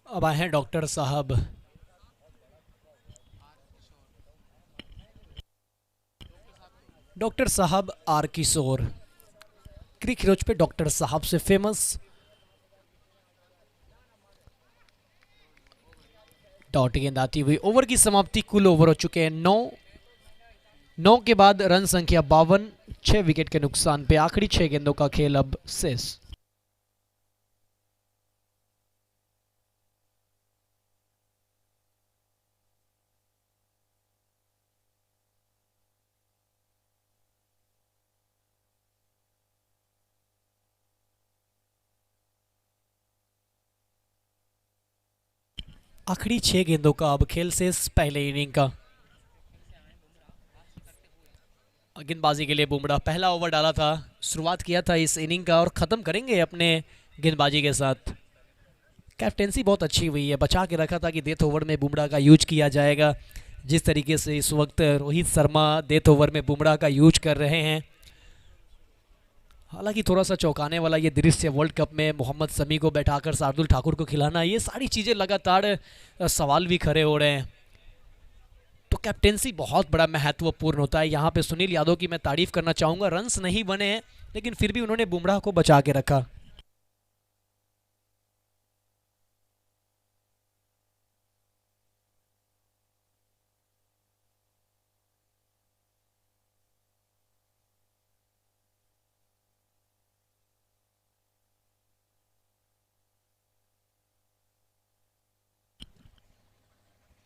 अब आए हैं डॉक्टर साहब। डॉक्टर साहब आर किशोर, क्रिक हीरोज पे डॉक्टर साहब से फेमस। डॉट गेंद आती हुई, ओवर की समाप्ति, कुल ओवर हो चुके हैं 9। 9 के बाद रन संख्या 52, 6 विकेट के नुकसान पे आखिरी 6 गेंदों का खेल अब शेष। आखिरी 6 गेंदों का अब खेल शेष पहले इनिंग का। गेंदबाजी के लिए बुमराह, पहला ओवर डाला था, शुरुआत किया था इस इनिंग का और ख़त्म करेंगे अपने गेंदबाजी के साथ। कैप्टेंसी बहुत अच्छी हुई है, बचा के रखा था कि डेथ ओवर में बुमराह का यूज किया जाएगा। जिस तरीके से इस वक्त रोहित शर्मा डेथ ओवर में बुमराह का यूज कर रहे हैं। हालांकि थोड़ा सा चौंकाने वाला ये दृश्य, वर्ल्ड कप में मोहम्मद शमी को बैठाकर शार्दुल ठाकुर को खिलाना, ये सारी चीज़ें लगातार सवाल भी खड़े हो रहे हैं। तो कैप्टेंसी बहुत बड़ा महत्वपूर्ण होता है। यहाँ पे सुनील यादव की मैं तारीफ करना चाहूँगा, रन्स नहीं बने हैं लेकिन फिर भी उन्होंने बुमराह को बचा के रखा।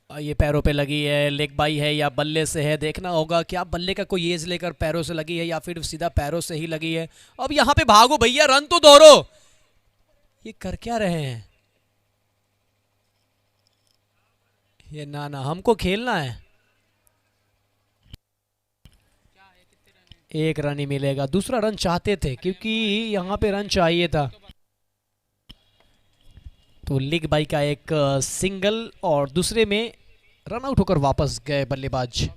ये पैरों पे लगी है, लेग बाई है या बल्ले से है, देखना होगा। क्या बल्ले का कोई एज लेकर पैरों से लगी है या फिर सीधा पैरों से ही लगी है। अब यहाँ पे भागो भैया, रन तो दौड़ो, ये कर क्या रहे हैं ये। ना ना, हमको खेलना है। एक रन ही मिलेगा, दूसरा रन चाहते थे क्योंकि यहाँ पे रन चाहिए था। तो लेग बाई का एक सिंगल और दूसरे में रन आउट होकर वापस गए बल्लेबाज।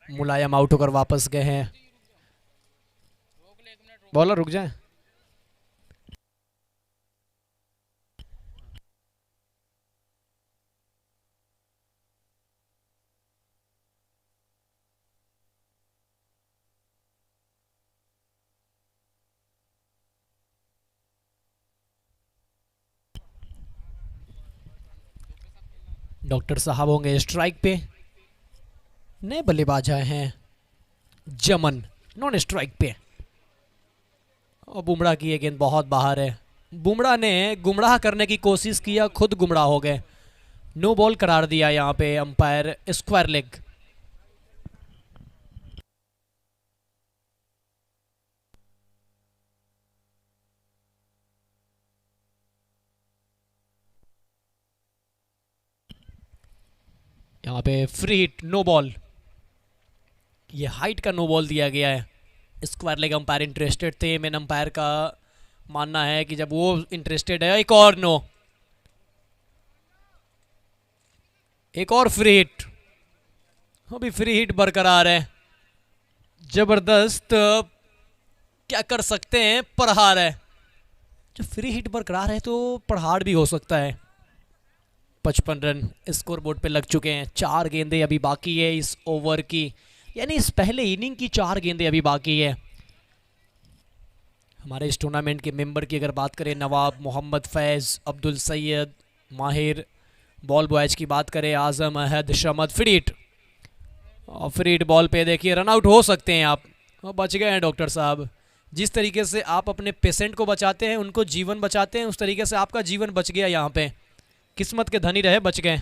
मुलायम आउट होकर वापस गए हैं। बॉलर रुक जाए। डॉक्टर साहब होंगे स्ट्राइक पे। नए बल्लेबाज आए हैं, जमन नॉन स्ट्राइक पे। और बुमराह की ये गेंद बहुत बाहर है। बुमराह ने गुमराह करने की कोशिश किया, खुद गुमराह हो गए। नो बॉल करार दिया यहाँ पे अंपायर, स्क्वायर लेग। यहाँ पे फ्री हिट, नो बॉल। ये हाइट का नो बॉल दिया गया है। स्क्वायर लेग अंपायर इंटरेस्टेड थे। मेन अंपायर का मानना है कि जब वो इंटरेस्टेड है, एक और नो, एक और फ्री हिट। अभी फ्री हिट बरकरार है। जबरदस्त, क्या कर सकते हैं, प्रहार है। जब फ्री हिट बरकरार है तो प्रहार भी हो सकता है। 55 रन स्कोर बोर्ड पे लग चुके हैं। 4 गेंदें अभी बाकी है इस ओवर की, यानी इस पहले इनिंग की 4 गेंदें अभी बाकी है। हमारे इस टूर्नामेंट के मेंबर की अगर बात करें, नवाब, मोहम्मद फैज़, अब्दुल सैयद, माहिर। बॉल बॉयज की बात करें, आजम, अहद, शमद। फ्री हिट, और फ्री हिट बॉल पे देखिए रन आउट हो सकते हैं आप। और बच गए हैं डॉक्टर साहब। जिस तरीके से आप अपने पेशेंट को बचाते हैं, उनको जीवन बचाते हैं, उस तरीके से आपका जीवन बच गया यहाँ पे। किस्मत के धनी रहे, बच गए।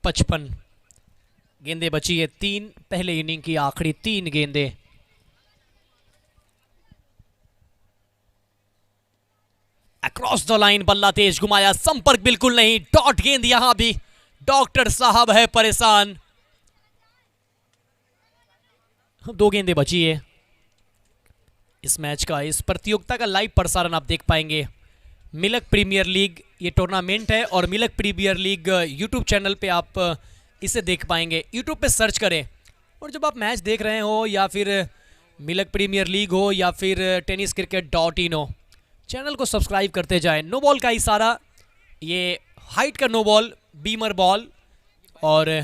पचपन गेंदें बची है, 3 पहले इनिंग की आखिरी 3 गेंदें। अक्रॉस द लाइन, बल्ला तेज घुमाया, संपर्क बिल्कुल नहीं। डॉट गेंद, यहां भी डॉक्टर साहब है परेशान। 2 गेंदें बची है इस मैच का। इस प्रतियोगिता का लाइव प्रसारण आप देख पाएंगे। मिल्क प्रीमियर लीग ये टूर्नामेंट है, और milk premier league YouTube channel पे आप इसे देख पाएंगे। यूट्यूब पे सर्च करें, और जब आप मैच देख रहे हो, या फिर मिल्क प्रीमियर लीग हो, या फिर tenniscricket.in हो, चैनल को सब्सक्राइब करते जाएं। नो बॉल का इशारा, ये हाइट का नो बॉल, बीमर बॉल। और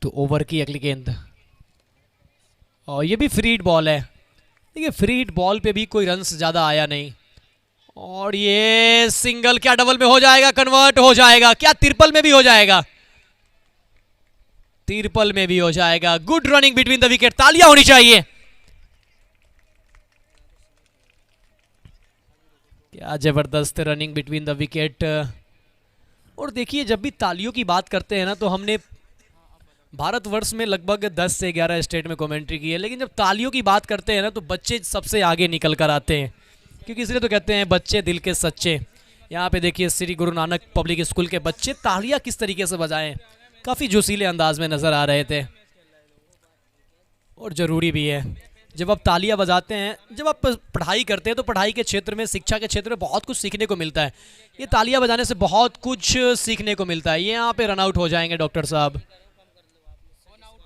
तो ओवर की अगली गेंद, और ये भी फ्री हिट बॉल है। देखिए फ्री हिट बॉल पे भी कोई रन्स ज़्यादा आया नहीं। और ये सिंगल, क्या डबल में हो जाएगा, कन्वर्ट हो जाएगा, क्या ट्रिपल में भी हो जाएगा, ट्रिपल में भी हो जाएगा। Good running between the wicket, तालियां होनी चाहिए। क्या जबरदस्त रनिंग बिटवीन द विकेट। और देखिए जब भी तालियों की बात करते हैं ना, तो हमने भारतवर्ष में लगभग 10 से 11 स्टेट में कमेंट्री की है, लेकिन जब तालियों की बात करते हैं ना, तो बच्चे सबसे आगे निकल कर आते हैं, क्योंकि इसलिए तो कहते हैं बच्चे दिल के सच्चे। यहाँ पे देखिए श्री गुरु नानक पब्लिक स्कूल के बच्चे तालियां किस तरीके से बजाएं, काफ़ी जोशीले अंदाज में नज़र आ रहे थे। और ज़रूरी भी है, जब आप तालियां बजाते हैं, जब आप पढ़ाई करते हैं, तो पढ़ाई के क्षेत्र में, शिक्षा के क्षेत्र में बहुत कुछ सीखने को मिलता है। ये तालियां बजाने से बहुत कुछ सीखने को मिलता है। ये यहाँ पे रन आउट हो जाएंगे डॉक्टर साहब।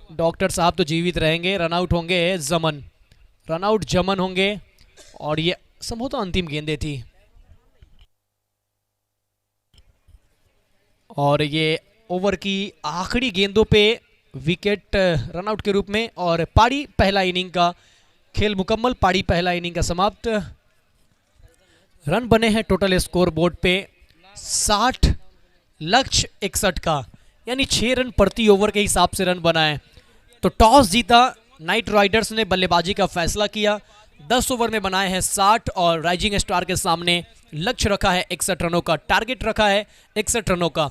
डॉक्टर साहब तो जीवित रहेंगे, रन आउट होंगे जमन, रन आउट जमन होंगे। और ये संभवतः अंतिम गेंदें थी। और ये ओवर की आखिरी गेंदों पे विकेट रन आउट के रूप में। और पारी पहला इनिंग का खेल मुकम्मल, पारी पहला इनिंग का समाप्त। रन बने हैं टोटल स्कोर बोर्ड पे 60, लक्ष्य 61 का, यानी 6 रन प्रति ओवर के हिसाब से रन बना है। तो टॉस जीता नाइट राइडर्स ने, बल्लेबाजी का फैसला किया। 10 ओवर में बनाए हैं 60, और राइजिंग स्टार के सामने लक्ष्य रखा है 61 रनों का, टारगेट रखा है 61 रनों का।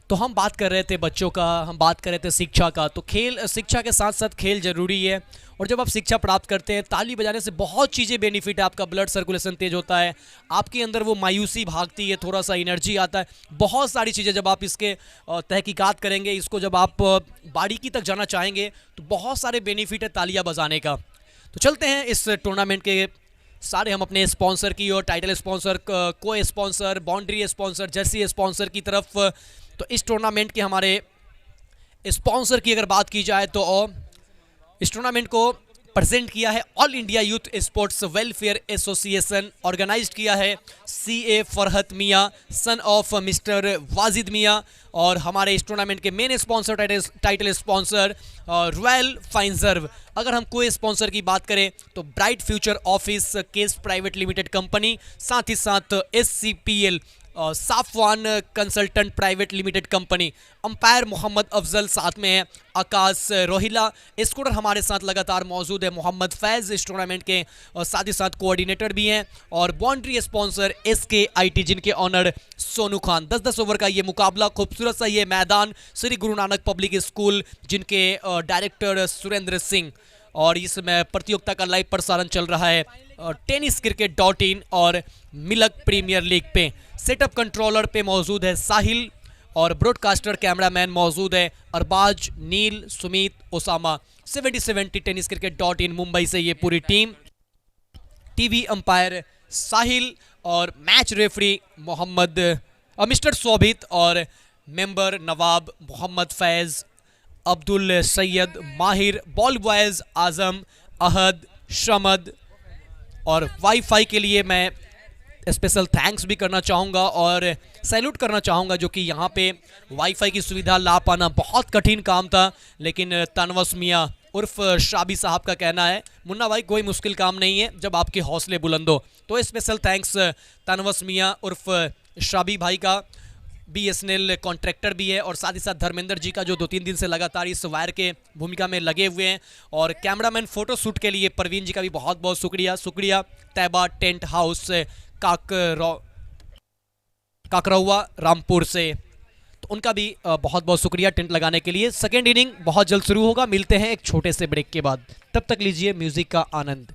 तो हम बात कर रहे थे बच्चों का, हम बात कर रहे थे शिक्षा का। तो खेल, शिक्षा के साथ साथ खेल जरूरी है। और जब आप शिक्षा प्राप्त करते हैं, ताली बजाने से बहुत चीज़ें बेनिफिट है। आपका ब्लड सर्कुलेशन तेज होता है, आपके अंदर वो मायूसी भागती है, थोड़ा सा एनर्जी आता है, बहुत सारी चीज़ें। जब आप इसके तहकीकात करेंगे, इसको जब आप बारीकी तक जाना चाहेंगे, तो बहुत सारे बेनिफिट है तालियां बजाने का। तो चलते हैं इस टूर्नामेंट के सारे हम अपने स्पॉन्सर की और टाइटल स्पॉन्सर, को sponsor, boundary sponsor, Jersey sponsor की तरफ। तो इस टूर्नामेंट के हमारे स्पॉन्सर की अगर बात की जाए, तो इस टूर्नामेंट को प्रेजेंट किया है All India youth sports welfare association, organised किया है CA फरहत मियाँ सन ऑफ मिस्टर वाजिद मियाँ, और हमारे इस टूर्नामेंट के main sponsor title sponsor royal फाइनजर्व। अगर हम कोई स्पॉन्सर की बात करें तो bright future office case private limited company, साथ ही साथ SCPL Safwan consultant private limited company, umpire Mohammad Afzal साथ में है, आकाश रोहिला, स्कूटर हमारे साथ लगातार मौजूद है, मोहम्मद फैज़ इस टूर्नामेंट के और साथ ही साथ कोऑर्डिनेटर भी हैं, और बाउंड्री स्पॉन्सर SKIT जिनके ऑनर सोनू खान। 10-10 ओवर का ये मुकाबला, खूबसूरत सा ये मैदान श्री गुरु नानक पब्लिक स्कूल जिनके डायरेक्टर सुरेंद्र सिंह, और इसमें प्रतियोगिता का लाइव प्रसारण चल रहा है tenniscricket.in और मिलक प्रीमियर लीग पे। सेटअप कंट्रोलर पे मौजूद है साहिल, और ब्रॉडकास्टर कैमरामैन मौजूद है अरबाज, नील, सुमित, ओसामा। 70-70 tenniscricket.in मुंबई से ये पूरी टीम। टीवी अंपायर साहिल, और मैच रेफरी मोहम्मद मिस्टर शोभित, और मेंबर नवाब, मोहम्मद फैज़, अब्दुल सैयद, माहिर, बॉल बॉयज़ आज़म, अहद, शमद। और वाईफाई के लिए मैं स्पेशल थैंक्स भी करना चाहूँगा और सैल्यूट करना चाहूँगा, जो कि यहाँ पे वाईफाई की सुविधा ला पाना बहुत कठिन काम था, लेकिन तनवस मियाँ उर्फ शाबी साहब का कहना है मुन्ना भाई कोई मुश्किल काम नहीं है जब आपके हौसले बुलंद हो। तो स्पेशल थैंक्स तनवस मियाँ उर्फ शाबी भाई का, BSNL कॉन्ट्रैक्टर भी है, और साथ ही साथ धर्मेंद्र जी का जो 2-3 दिन से लगातार इस वायर के भूमिका में लगे हुए हैं, और कैमरामैन फोटो शूट के लिए परवीन जी का भी बहुत बहुत शुक्रिया। तैबा टेंट हाउस काकरौआ रामपुर से, तो उनका भी बहुत बहुत शुक्रिया टेंट लगाने के लिए। सेकेंड इनिंग बहुत जल्द शुरू होगा, मिलते हैं एक छोटे से ब्रेक के बाद, तब तक लीजिए म्यूजिक का आनंद।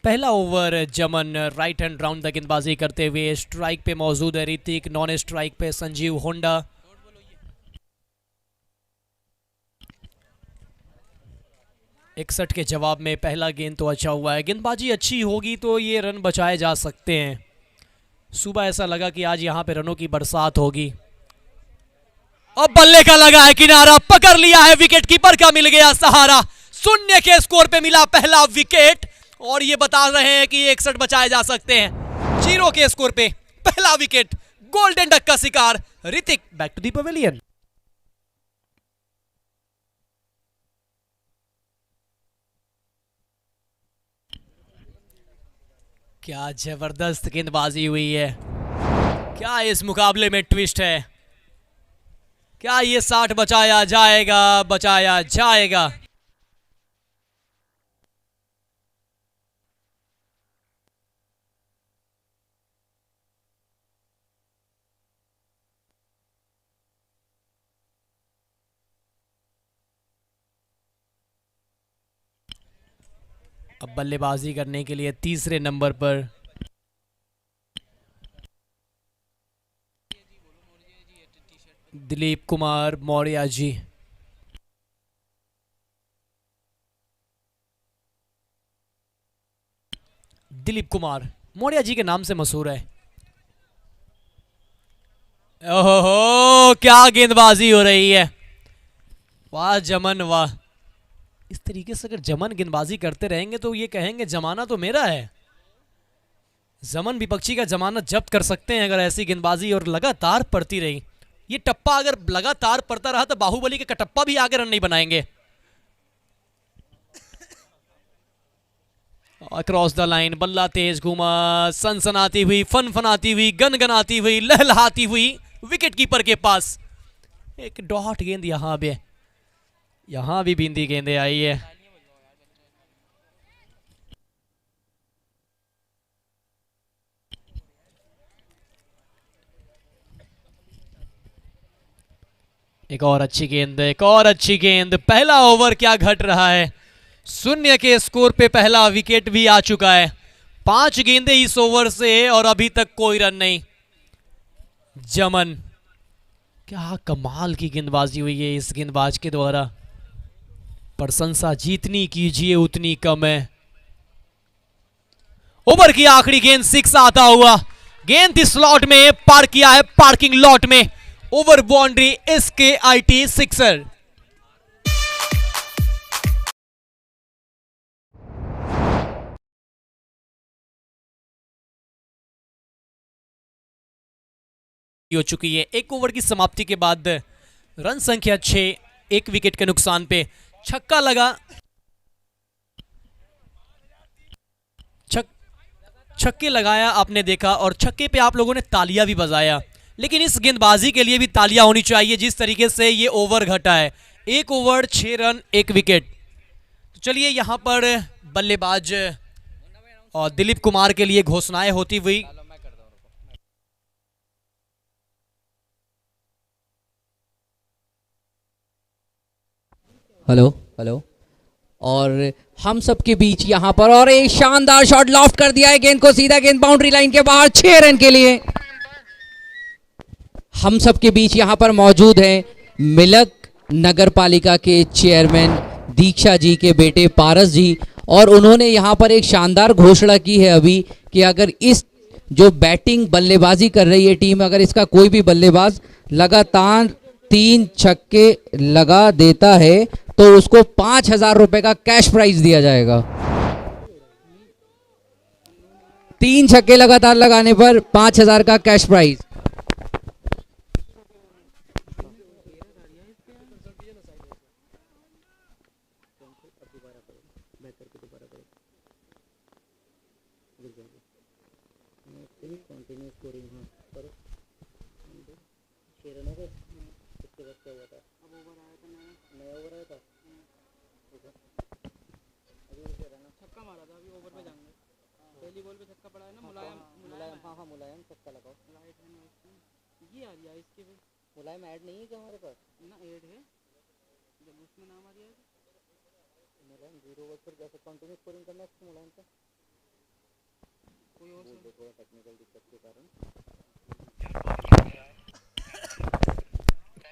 पहला ओवर जमन राइट हैंड राउंड द गेंदबाजी करते हुए। स्ट्राइक पे मौजूद है ऋतिक, नॉन स्ट्राइक पे संजीव होंडा। इकसठ के जवाब में पहला गेंद तो अच्छा हुआ है। गेंदबाजी अच्छी होगी तो ये रन बचाए जा सकते हैं। सुबह ऐसा लगा कि आज यहाँ पे रनों की बरसात होगी। अब बल्ले का लगा है किनारा, पकड़ लिया है, विकेट कीपर का मिल गया सहारा। 0 के स्कोर पे मिला पहला विकेट और ये बता रहे हैं कि 61 बचाए जा सकते हैं। 0 के स्कोर पे पहला विकेट, गोल्डन डक का शिकार Hrithik. Back to the pavilion. क्या जबरदस्त गेंदबाजी हुई है। क्या इस मुकाबले में ट्विस्ट है। क्या ये 60 बचाया जाएगा? बचाया जाएगा। अब बल्लेबाजी करने के लिए तीसरे नंबर पर दिलीप कुमार मौर्य जी। दिलीप कुमार मौर्य जी के नाम से मशहूर है। ओहो, क्या गेंदबाजी हो रही है। वाह जमन वाह। इस तरीके से अगर जमन गेंदबाजी करते रहेंगे तो ये कहेंगे जमाना तो मेरा है। जमन विपक्षी का जमानत जब्त कर सकते हैं अगर ऐसी गेंदबाजी और लगातार पड़ती रही। ये टप्पा अगर लगातार पड़ता रहा तो बाहुबली के कटप्पा भी आगे रन नहीं बनाएंगे। अक्रॉस द लाइन बल्ला तेज घूमा, सनसनाती हुई, फनफनाती हुई, गनगनाती हुई, लहलहाती हुई विकेट कीपर के पास। एक डॉट गेंद यहां भी बिंदी गेंदे आई है। एक और अच्छी गेंद, एक और अच्छी गेंद। पहला ओवर क्या घट रहा है। 0 के स्कोर पे पहला विकेट भी आ चुका है। 5 गेंदें इस ओवर से और अभी तक कोई रन नहीं। जमन, क्या कमाल की गेंदबाजी हुई है इस गेंदबाज के द्वारा। प्रशंसा जितनी कीजिए उतनी कम है। ओवर की आखिरी गेंद 6 आता हुआ। गेंद इस स्लॉट में पार किया है, पार्किंग लॉट में। Over boundary SKIT sixer. हो चुकी है। 1 ओवर की समाप्ति के बाद रन संख्या 6, 1 विकेट के नुकसान पे। छक्का लगा, छक्के लगाया आपने देखा और छक्के पे आप लोगों ने तालियां भी बजाया। लेकिन इस गेंदबाजी के लिए भी तालियां होनी चाहिए जिस तरीके से ये ओवर घटा है। 1 ओवर 6 रन 1 विकेट। तो चलिए यहां पर बल्लेबाज और दिलीप कुमार के लिए घोषणाएं होती हुई। Hello hello. और हम सबके बीच यहाँ पर और एक शानदार शॉट लॉफ्ट कर दिया है गेंद को सीधा, गेंद बाउंड्री लाइन के बाहर 6 रन के लिए। हम सबके बीच यहाँ पर मौजूद हैं मिलक नगर पालिका के चेयरमैन दीक्षा जी के बेटे पारस जी, और उन्होंने यहाँ पर एक शानदार घोषणा की है अभी कि अगर इस जो बैटिंग बल्लेबाजी कर रही है टीम, अगर इसका कोई भी बल्लेबाज लगातार 3 छक्के लगा देता है तो उसको 5,000 रुपए का कैश प्राइज दिया जाएगा। 3 छक्के लगातार लगाने पर 5,000 का कैश प्राइज। मुलायम ऐड नहीं है क्या हमारे पास? ना ऐड है, जब उसमें नाम आ गया मुलायम 0 ओवर पर जैसे कंटिन्यू स्कोरिंग करना है मुलायम का।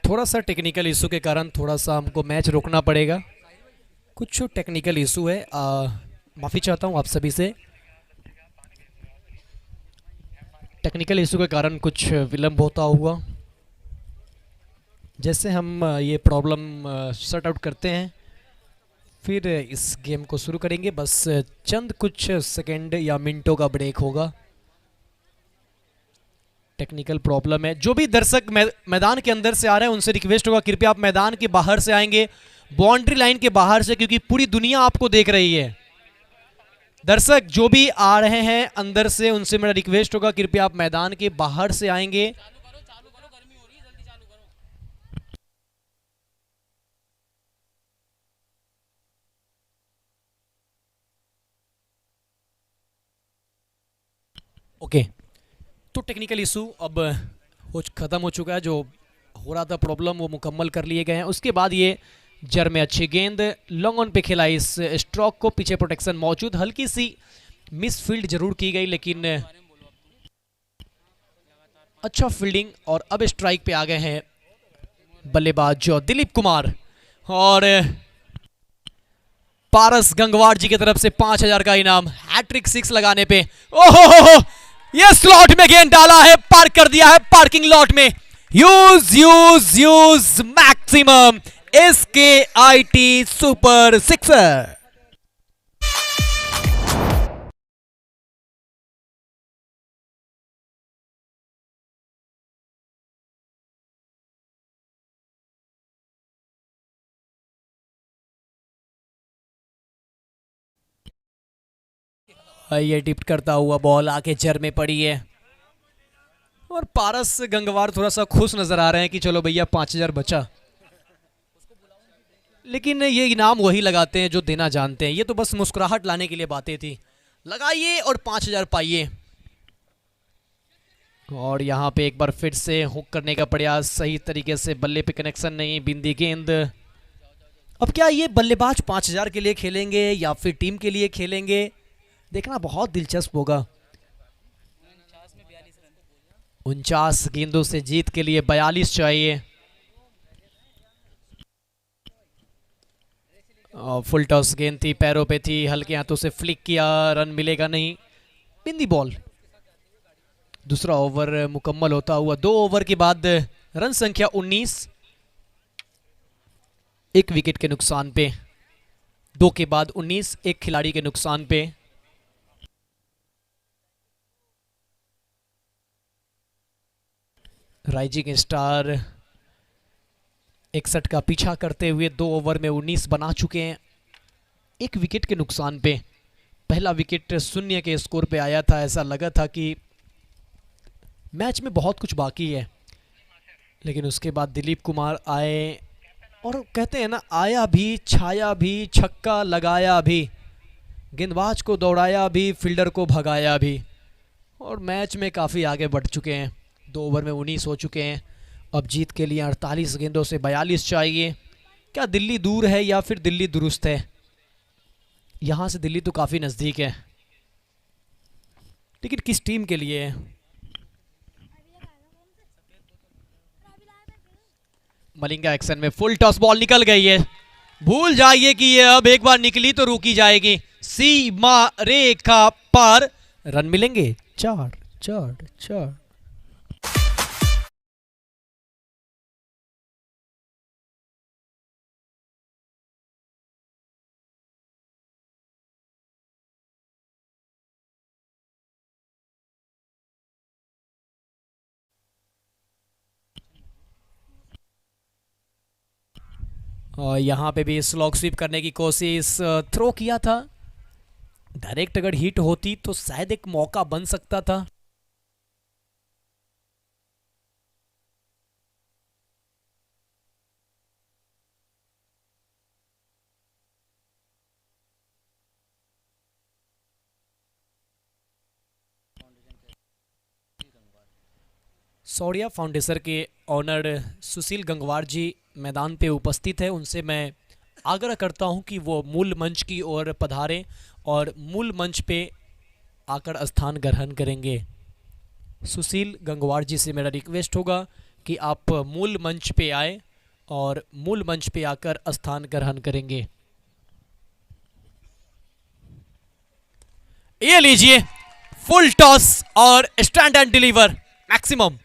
थोड़ा सा टेक्निकल इशू के कारण थोड़ा सा हमको मैच रोकना पड़ेगा। कुछ टेक्निकल इशू है, माफ़ी चाहता हूँ आप सभी से। टेक्निकल इशू के कारण कुछ विलंब होता हुआ। जैसे हम ये प्रॉब्लम सॉर्ट आउट करते हैं फिर इस गेम को शुरू करेंगे। बस चंद कुछ सेकंड या मिनटों का ब्रेक होगा। टेक्निकल प्रॉब्लम है। जो भी दर्शक मैदान के अंदर से आ रहे हैं उनसे रिक्वेस्ट होगा कृपया आप मैदान के बाहर से आएंगे, बाउंड्री लाइन के बाहर से, क्योंकि पूरी दुनिया आपको देख रही है। दर्शक जो भी आ रहे हैं अंदर से उनसे मेरा रिक्वेस्ट होगा कृपया आप मैदान के बाहर से आएंगे। ओके, तो टेक्निकल इशू अब खत्म हो चुका है। जो हो रहा था प्रॉब्लम वो मुकम्मल कर लिए गए हैं। उसके बाद ये जर में अच्छी गेंद लॉन्ग ऑन पे खेला इस स्ट्रोक को, पीछे प्रोटेक्शन मौजूद, हल्की सी मिस फील्ड जरूर की गई लेकिन अच्छा फील्डिंग। और अब स्ट्राइक पे आ गए हैं बल्लेबाज जो दिलीप कुमार, और पारस गंगवार जी की तरफ से 5,000 का इनाम हैट्रिक 6 लगाने पे। ओहो, ये स्लॉट में गेंद डाला है, पार्क कर दिया है पार्किंग लॉट में। Use use use maximum SKIT super sixer. ये टिप्ट करता हुआ बॉल आके जर में पड़ी है और पारस गंगवार थोड़ा सा खुश नजर आ रहे हैं कि चलो भैया 5,000 बचा। लेकिन ये इनाम वही लगाते हैं जो देना जानते हैं। ये तो बस मुस्कुराहट लाने के लिए बातें थी। लगाइए और 5,000 पाइए। और यहाँ पे एक बार फिर से हुक करने का प्रयास, सही तरीके से बल्ले पे कनेक्शन नहीं, बिंदी गेंद। अब क्या ये बल्लेबाज 5,000 के लिए खेलेंगे या फिर टीम के लिए खेलेंगे, देखना बहुत दिलचस्प होगा। 49 गेंदों से जीत के लिए 42 चाहिए। फुल टॉस गेंद थी, पैरों पे थी, हल्के हाथों से फ्लिक किया, रन मिलेगा नहीं, बिंदी बॉल। दूसरा ओवर मुकम्मल होता हुआ 2 ओवर के बाद रन संख्या 19, 1 विकेट के नुकसान पे। 2 के बाद 19, 1 खिलाड़ी के नुकसान पे। राइजिंग स्टार 61 का पीछा करते हुए 2 ओवर में 19 बना चुके हैं, 1 विकेट के नुकसान पे। पहला विकेट 0 के स्कोर पे आया था, ऐसा लगा था कि मैच में बहुत कुछ बाकी है। लेकिन उसके बाद दिलीप कुमार आए और कहते हैं ना, आया भी, छाया भी, छक्का लगाया भी, गेंदबाज को दौड़ाया भी, फील्डर को भगाया भी, और मैच में काफ़ी आगे बढ़ चुके हैं। 2 ओवर में 19 हो चुके हैं। अब जीत के लिए 48 गेंदों से 42 चाहिए। क्या दिल्ली दूर है या फिर दिल्ली दुरुस्त है? यहाँ से दिल्ली तो काफ़ी नज़दीक है, लेकिन किस टीम के लिए है? मलिंगा एक्शन में फुल टॉस बॉल निकल गई है। भूल जाइए कि ये अब एक बार निकली तो रुकी जाएगी। सीमा रेखा पार, रन मिलेंगे 4 4 4। और यहाँ पे भी स्लॉग स्वीप करने की कोशिश, थ्रो किया था। डायरेक्ट अगर हिट होती तो शायद एक मौका बन सकता था। सौर्या फाउंडेशन के ऑनर सुशील गंगवार जी मैदान पे उपस्थित है। उनसे मैं आग्रह करता हूं कि वो मूल मंच की ओर पधारें और मूल मंच पे आकर स्थान ग्रहण करेंगे। सुशील गंगवार जी से मेरा रिक्वेस्ट होगा कि आप मूल मंच पे आए और मूल मंच पे आकर स्थान ग्रहण करेंगे। ये लीजिए फुल टॉस और स्टैंड एंड डिलीवर मैक्सिमम।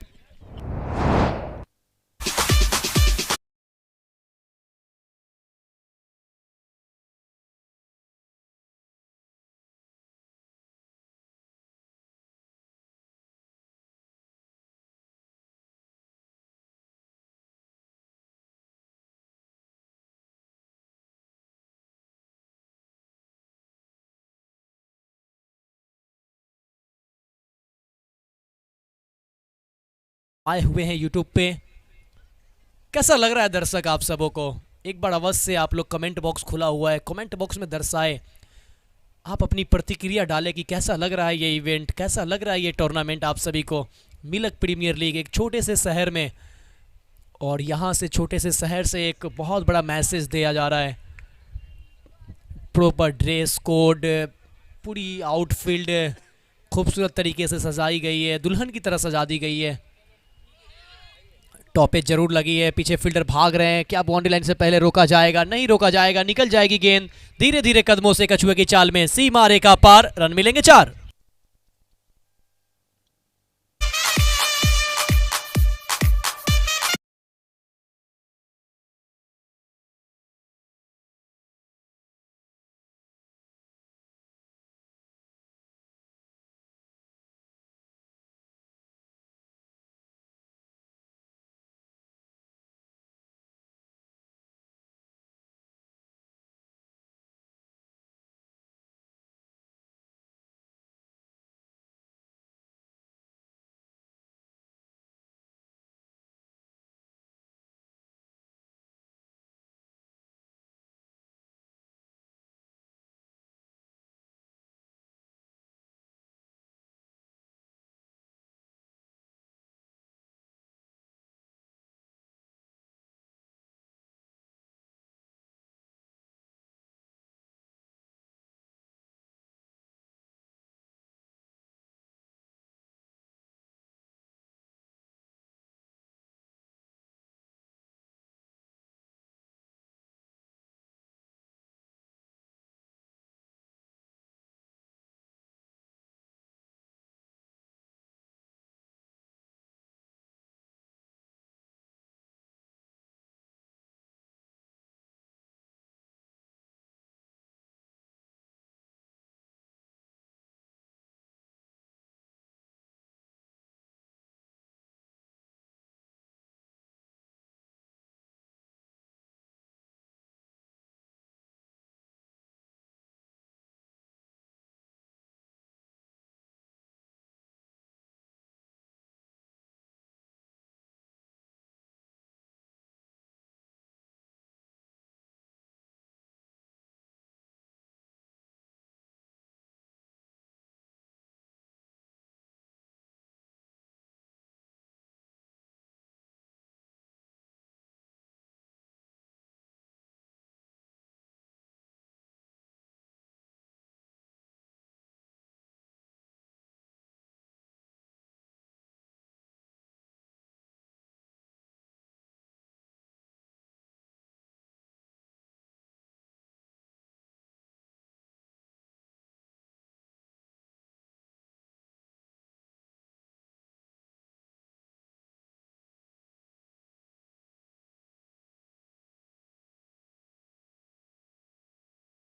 आए हुए हैं यूट्यूब पे, कैसा लग रहा है दर्शक आप सबों को? एक बार अवश्य से आप लोग कमेंट बॉक्स खुला हुआ है, कमेंट बॉक्स में दर्शाए, आप अपनी प्रतिक्रिया डालें कि कैसा लग रहा है ये इवेंट, कैसा लग रहा है ये टूर्नामेंट आप सभी को। मिलक प्रीमियर लीग एक छोटे से शहर में, और यहाँ से छोटे से शहर से एक बहुत बड़ा मैसेज दिया जा रहा है। प्रॉपर ड्रेस कोड, पूरी आउटफील्ड खूबसूरत तरीके से सजाई गई है, दुल्हन की तरह सजा दी गई है। टॉपेज जरूर लगी है, पीछे फील्डर भाग रहे हैं, क्या बाउंड्री लाइन से पहले रोका जाएगा? नहीं रोका जाएगा, निकल जाएगी गेंद धीरे धीरे कदमों से कछुए की चाल में, सीमा रेखा पार, रन मिलेंगे 4।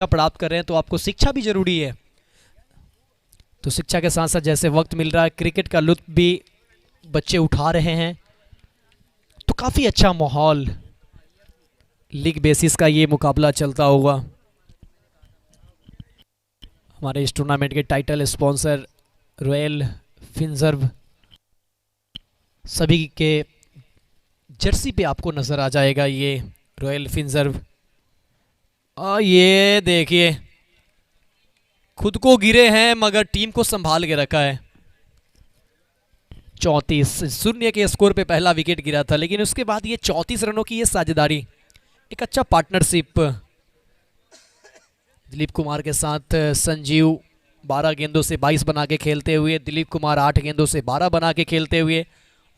प्राप्त कर रहे हैं तो आपको शिक्षा भी जरूरी है, तो शिक्षा के साथ साथ जैसे वक्त मिल रहा है क्रिकेट का लुत्फ भी बच्चे उठा रहे हैं, तो काफ़ी अच्छा माहौल लीग बेसिस का ये मुकाबला चलता हुआ। हमारे इस टूर्नामेंट के टाइटल स्पॉन्सर रॉयल फिनजर्व, सभी के जर्सी पे आपको नज़र आ जाएगा ये रॉयल फिनजर्व। ये देखिए खुद को गिरे हैं मगर टीम को संभाल के रखा है। 34 के स्कोर पे पहला विकेट गिरा था, लेकिन उसके बाद ये 34 रनों की ये साझेदारी, एक अच्छा पार्टनरशिप दिलीप कुमार के साथ संजीव 12 गेंदों से 22 बना के खेलते हुए, दिलीप कुमार 8 गेंदों से 12 बना के खेलते हुए,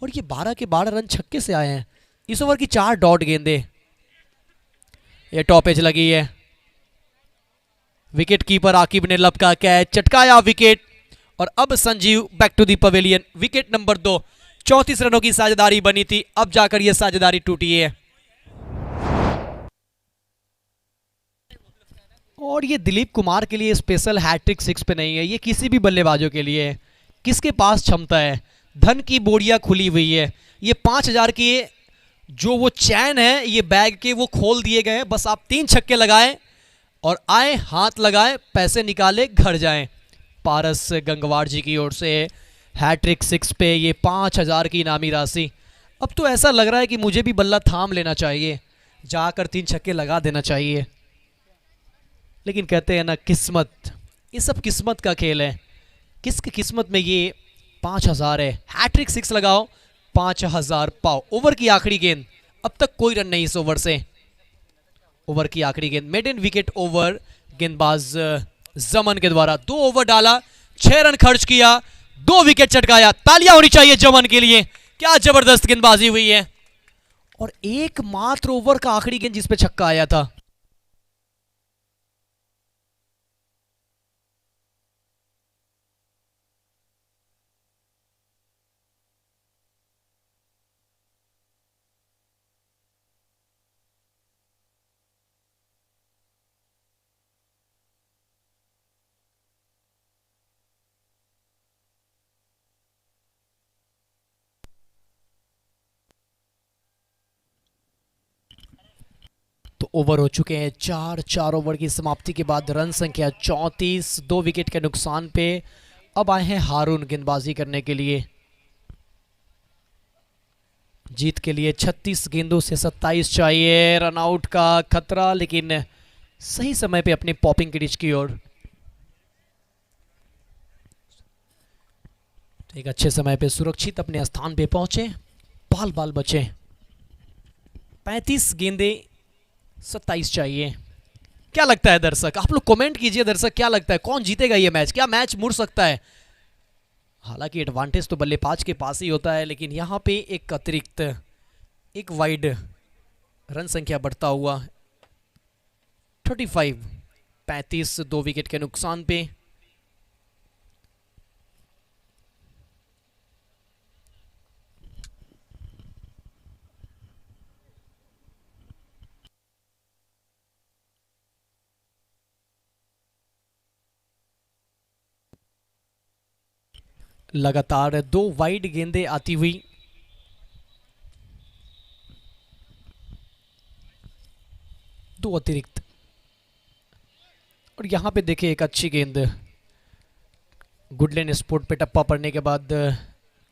और ये 12 के 12 रन छक्के से आए हैं। इस ओवर की 4 डॉट गेंदे, ये टॉप एज लगी है। विकेट कीपर आकिब ने लपका कैच, चटकाया विकेट, और अब Sanjeev back to the pavilion. Wicket number 2। 34 रनों की साझेदारी बनी थी, अब जाकर यह साझेदारी टूटी है। और ये दिलीप कुमार के लिए स्पेशल हैट्रिक 6 पे नहीं है, ये किसी भी बल्लेबाजों के लिए है। किसके पास क्षमता है, धन की बोरियां खुली हुई है। ये 5000 की जो वो चैन है, ये बैग के वो खोल दिए गए हैं। बस आप 3 छक्के लगाएं और आए, हाथ लगाएं, पैसे निकाले, घर जाएं। पारस गंगवार जी की ओर से हैट्रिक 6 पे ये 5000 की इनामी राशि। अब तो ऐसा लग रहा है कि मुझे भी बल्ला थाम लेना चाहिए, जाकर 3 छक्के लगा देना चाहिए। लेकिन कहते हैं ना, किस्मत, ये सब किस्मत का खेल है। किसकी किस्मत में ये 5000 है। हैट्रिक 6 लगाओ, 5000 पाओ। ओवर की आखिरी गेंद, अब तक कोई रन नहीं इस ओवर से। ओवर की आखिरी गेंद, मेडन विकेट ओवर, गेंदबाज जमन के द्वारा। 2 ओवर डाला, 6 रन खर्च किया, 2 विकेट चटकाया। तालियां होनी चाहिए जमन के लिए, क्या जबरदस्त गेंदबाजी हुई है। और एकमात्र ओवर का आखिरी गेंद जिस पे छक्का आया था। तो ओवर हो चुके हैं 4 ओवर की समाप्ति के बाद रन संख्या 34, 2 विकेट के नुकसान पे। अब आए हैं हारून गेंदबाजी करने के लिए। जीत के लिए 36 गेंदों से 27 चाहिए। रनआउट का खतरा, लेकिन सही समय पे अपने पॉपिंग क्रीज की ओर। एक अच्छे समय पे सुरक्षित अपने स्थान पे पहुंचे, बाल बाल बचे। 35 गेंदे 27 चाहिए। क्या लगता है दर्शक, आप लोग कमेंट कीजिए दर्शक, क्या लगता है कौन जीतेगा ये मैच? क्या मैच मुड़ सकता है? हालांकि एडवांटेज तो बल्लेबाज के पास ही होता है, लेकिन यहां पे एक अतिरिक्त, एक वाइड, रन संख्या बढ़ता हुआ 35, 35, 2 विकेट के नुकसान पे। लगातार 2 वाइड गेंदें आती हुई। दो अतिरिक्त, और यहां पे देखिए एक अच्छी गेंद गुडलैंड स्पोर्ट पे टप्पा पड़ने के बाद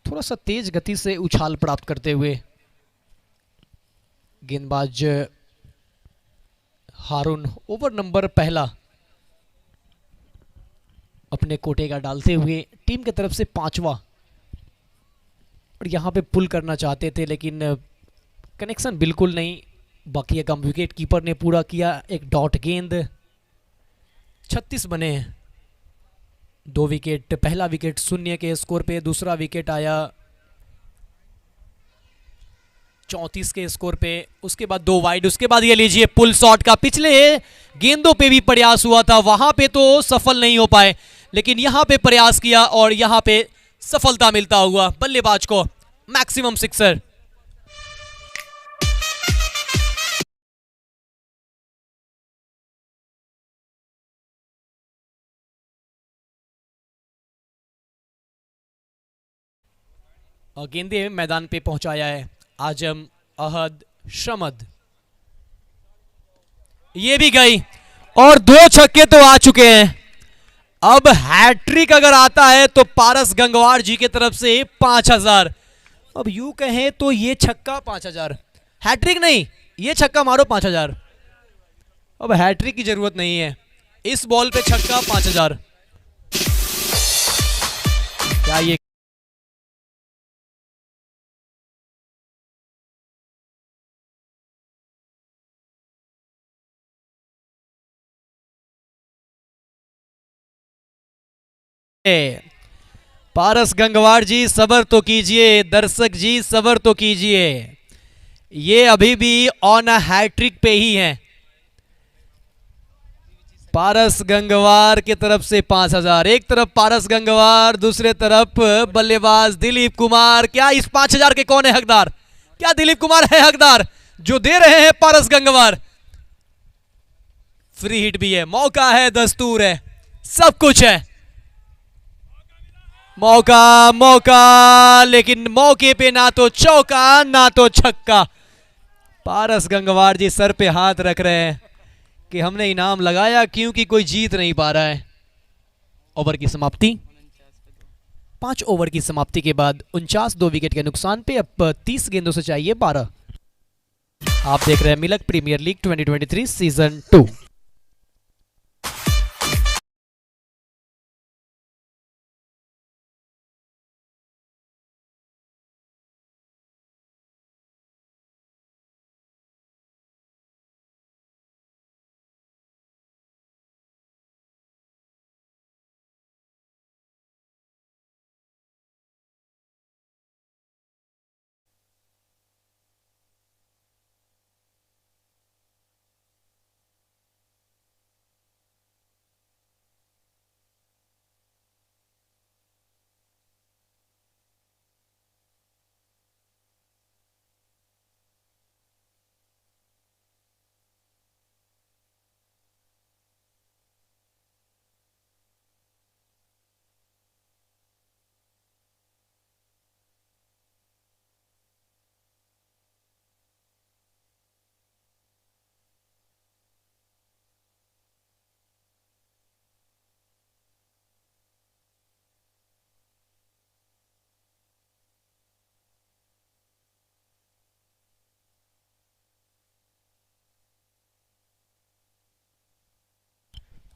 थोड़ा सा तेज गति से उछाल प्राप्त करते हुए गेंदबाज हारून ओवर नंबर पहला अपने कोटे का डालते हुए टीम की तरफ से 5वां। और यहां पे पुल करना चाहते थे, लेकिन कनेक्शन बिल्कुल नहीं। बाकी कम विकेट कीपर ने पूरा किया। एक डॉट गेंद, 36 बने हैं। 2 विकेट, पहला विकेट 0 के स्कोर पे, दूसरा विकेट आया 34 के स्कोर पे। उसके बाद 2 वाइड, उसके बाद ये लीजिए पुल शॉट का। पिछले गेंदों पे भी प्रयास हुआ था, वहां पे तो सफल नहीं हो पाए, लेकिन यहां पे प्रयास किया और यहां पे सफलता मिलता हुआ बल्लेबाज को मैक्सिमम सिक्सर। और गेंदे मैदान पे पहुंचाया है आजम अहद शमद। ये भी गई और 2 छक्के तो आ चुके हैं। अब हैट्रिक अगर आता है तो पारस गंगवार जी की तरफ से 5000। अब यूं कहें तो ये छक्का 5000, हैट्रिक नहीं, ये छक्का मारो 5000। अब हैट्रिक की जरूरत नहीं है, इस बॉल पे छक्का 5000। क्या ये पारस गंगवार जी सबर तो कीजिए, दर्शक जी सबर तो कीजिए, ये अभी भी ऑन अ हैट्रिक पे ही हैं। पारस गंगवार की तरफ से 5,000, एक तरफ पारस गंगवार, दूसरे तरफ बल्लेबाज दिलीप कुमार। क्या इस 5,000 के कौन है हकदार? क्या दिलीप कुमार है हकदार जो दे रहे हैं पारस गंगवार? फ्री हिट भी है, मौका है, दस्तूर है, सब कुछ है। मौका मौका, लेकिन मौके पे ना तो चौका ना तो छक्का। पारस गंगवार जी सर पे हाथ रख रहे हैं कि हमने इनाम लगाया क्योंकि कोई जीत नहीं पा रहा है। ओवर की समाप्ति, 5 ओवर की समाप्ति के बाद 49 2 विकेट के नुकसान पे अब 30 गेंदों से चाहिए 12। आप देख रहे हैं मिलक प्रीमियर लीग 2023 सीजन 2।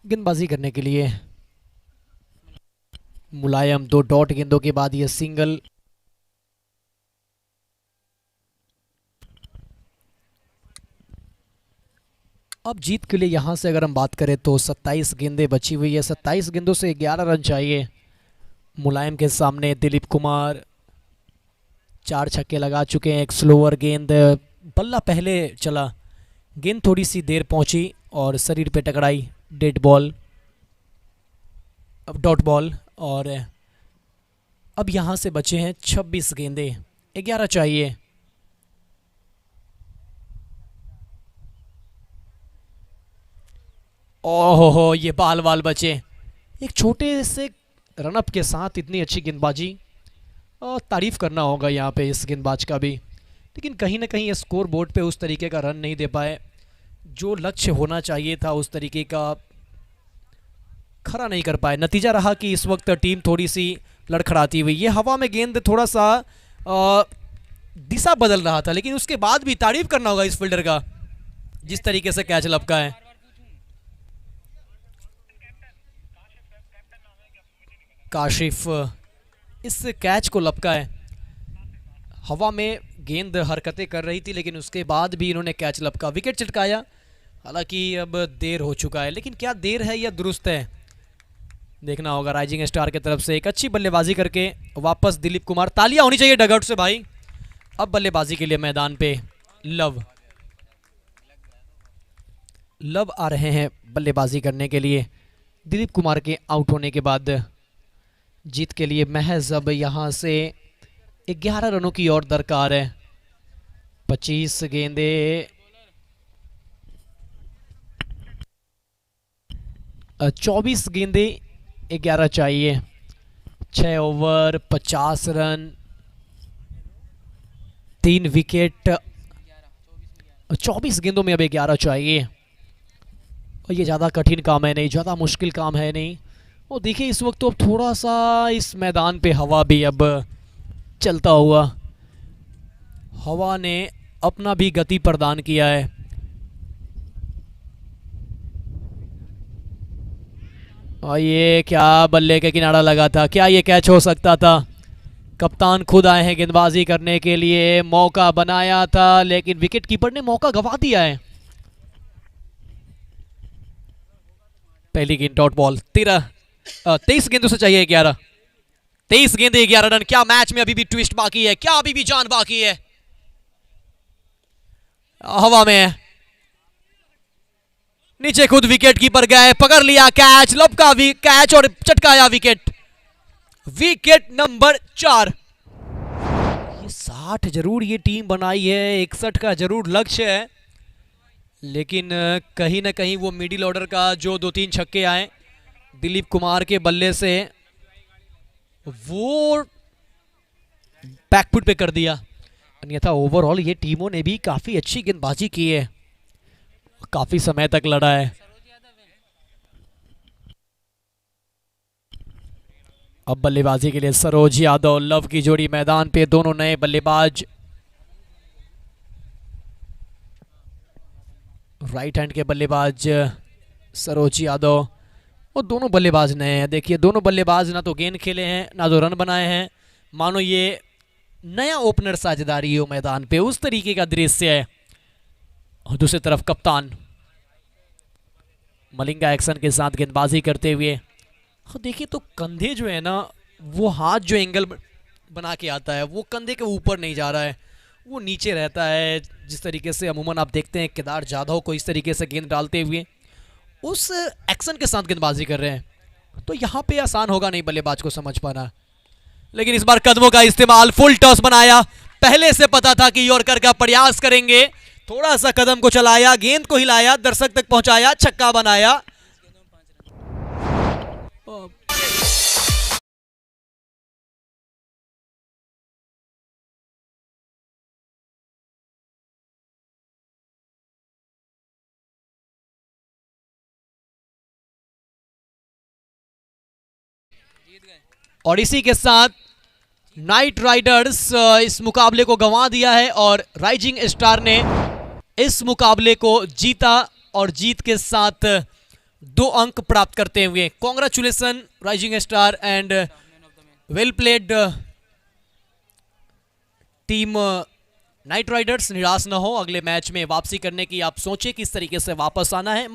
गेंदबाजी करने के लिए मुलायम 2 डॉट गेंदों के बाद यह सिंगल। अब जीत के लिए यहां से अगर हम बात करें तो 27 गेंदें बची हुई है, 27 गेंदों से 11 रन चाहिए। मुलायम के सामने दिलीप कुमार 4 छक्के लगा चुके हैं। एक स्लोअर गेंद, बल्ला पहले चला, गेंद थोड़ी सी देर पहुंची और शरीर पे टकराई, डेड बॉल, अब डॉट बॉल। और अब यहां से बचे हैं 26 गेंदें, 11 चाहिए। ओहो, ये बाल बाल बचे। एक छोटे से रनअप के साथ इतनी अच्छी गेंदबाजी, और तारीफ करना होगा यहाँ पे इस गेंदबाज का भी। लेकिन कहीं ना कहीं स्कोर बोर्ड पे उस तरीके का रन नहीं दे पाए, जो लक्ष्य होना चाहिए था उस तरीके का खरा नहीं कर पाए। नतीजा रहा कि इस वक्त टीम थोड़ी सी लड़खड़ाती हुई, ये हवा में गेंद थोड़ा सा दिशा बदल रहा था, लेकिन उसके बाद भी तारीफ करना होगा इस फील्डर का, जिस तरीके से कैच लपका है। काशिफ इस कैच को लपका है, हवा में गेंद हरकतें कर रही थी लेकिन उसके बाद भी इन्होंने कैच लपका, विकेट चिटकाया। हालांकि अब देर हो चुका है, लेकिन क्या देर है या दुरुस्त है देखना होगा। राइजिंग स्टार की तरफ से एक अच्छी बल्लेबाजी करके वापस दिलीप कुमार, तालियां होनी चाहिए डगआउट से भाई। अब बल्लेबाजी के लिए मैदान पे लव आ रहे हैं बल्लेबाजी करने के लिए। दिलीप कुमार के आउट होने के बाद जीत के लिए महज अब यहां से 11 रनों की और दरकार है। 25 गेंदे, 24 गेंदे, 11 चाहिए। 6 ओवर 50 रन, 3 विकेट, 24 गेंदों में अब 11 चाहिए। और ये ज़्यादा कठिन काम है नहीं, ज़्यादा मुश्किल काम है नहीं। और देखिए इस वक्त तो अब थोड़ा सा इस मैदान पे हवा भी अब चलता हुआ, हवा ने अपना भी गति प्रदान किया है। और ये क्या बल्ले के किनारा लगा था, क्या ये कैच हो सकता था? कप्तान खुद आए हैं गेंदबाजी करने के लिए, मौका बनाया था लेकिन विकेट कीपर ने मौका गंवा दिया है। पहली गेंद डॉट बॉल, 13 23 गेंदों से चाहिए 11। 23 गेंदे 11 रन। क्या मैच में अभी भी ट्विस्ट बाकी है, क्या अभी भी जान बाकी है। हवा में है, नीचे खुद विकेट कीपर गए, पकड़ लिया कैच, लपका भी कैच और चटकाया विकेट। Wicket number 4। ये 60 जरूर ये टीम बनाई है, 61 का जरूर लक्ष्य है, लेकिन कहीं ना कहीं वो मिडिल ऑर्डर का जो 2-3 छक्के आए दिलीप कुमार के बल्ले से, वो बैकफुट पे कर दिया। अन्यथा ओवरऑल ये टीमों ने भी काफी अच्छी गेंदबाजी की है, काफी समय तक लड़ा है। अब बल्लेबाजी के लिए सरोज यादव लव की जोड़ी मैदान पे, दोनों नए बल्लेबाज। राइट हैंड के बल्लेबाज सरोज यादव, और दोनों बल्लेबाज नए हैं। देखिए दोनों बल्लेबाज ना तो गेंद खेले हैं ना तो रन बनाए हैं, मानो ये नया ओपनर साझेदारी हो मैदान पे, उस तरीके का दृश्य है। और दूसरी तरफ कप्तान मलिंगा एक्शन के साथ गेंदबाजी करते हुए। देखिए तो कंधे जो है ना, वो हाथ जो एंगल बना के आता है वो कंधे के ऊपर नहीं जा रहा है, वो नीचे रहता है। जिस तरीके से अमूमन आप देखते हैं केदार जाधव को इस तरीके से गेंद डालते हुए उस एक्शन के साथ गेंदबाजी कर रहे हैं, तो यहाँ पे आसान होगा नहीं बल्लेबाज को समझ पाना। लेकिन इस बार कदमों का इस्तेमाल, फुल टॉस बनाया, पहले से पता था कि यॉर्कर का प्रयास करेंगे, थोड़ा सा कदम को चलाया, गेंद को हिलाया, दर्शक तक पहुंचाया, छक्का बनाया। और इसी के साथ नाइट राइडर्स इस मुकाबले को गंवा दिया है और राइजिंग स्टार ने इस मुकाबले को जीता और जीत के साथ 2 अंक प्राप्त करते हुए congratulation rising star and well played team night Riders. निराश न हो, अगले मैच में वापसी करने की आप सोचें किस तरीके से वापस आना है।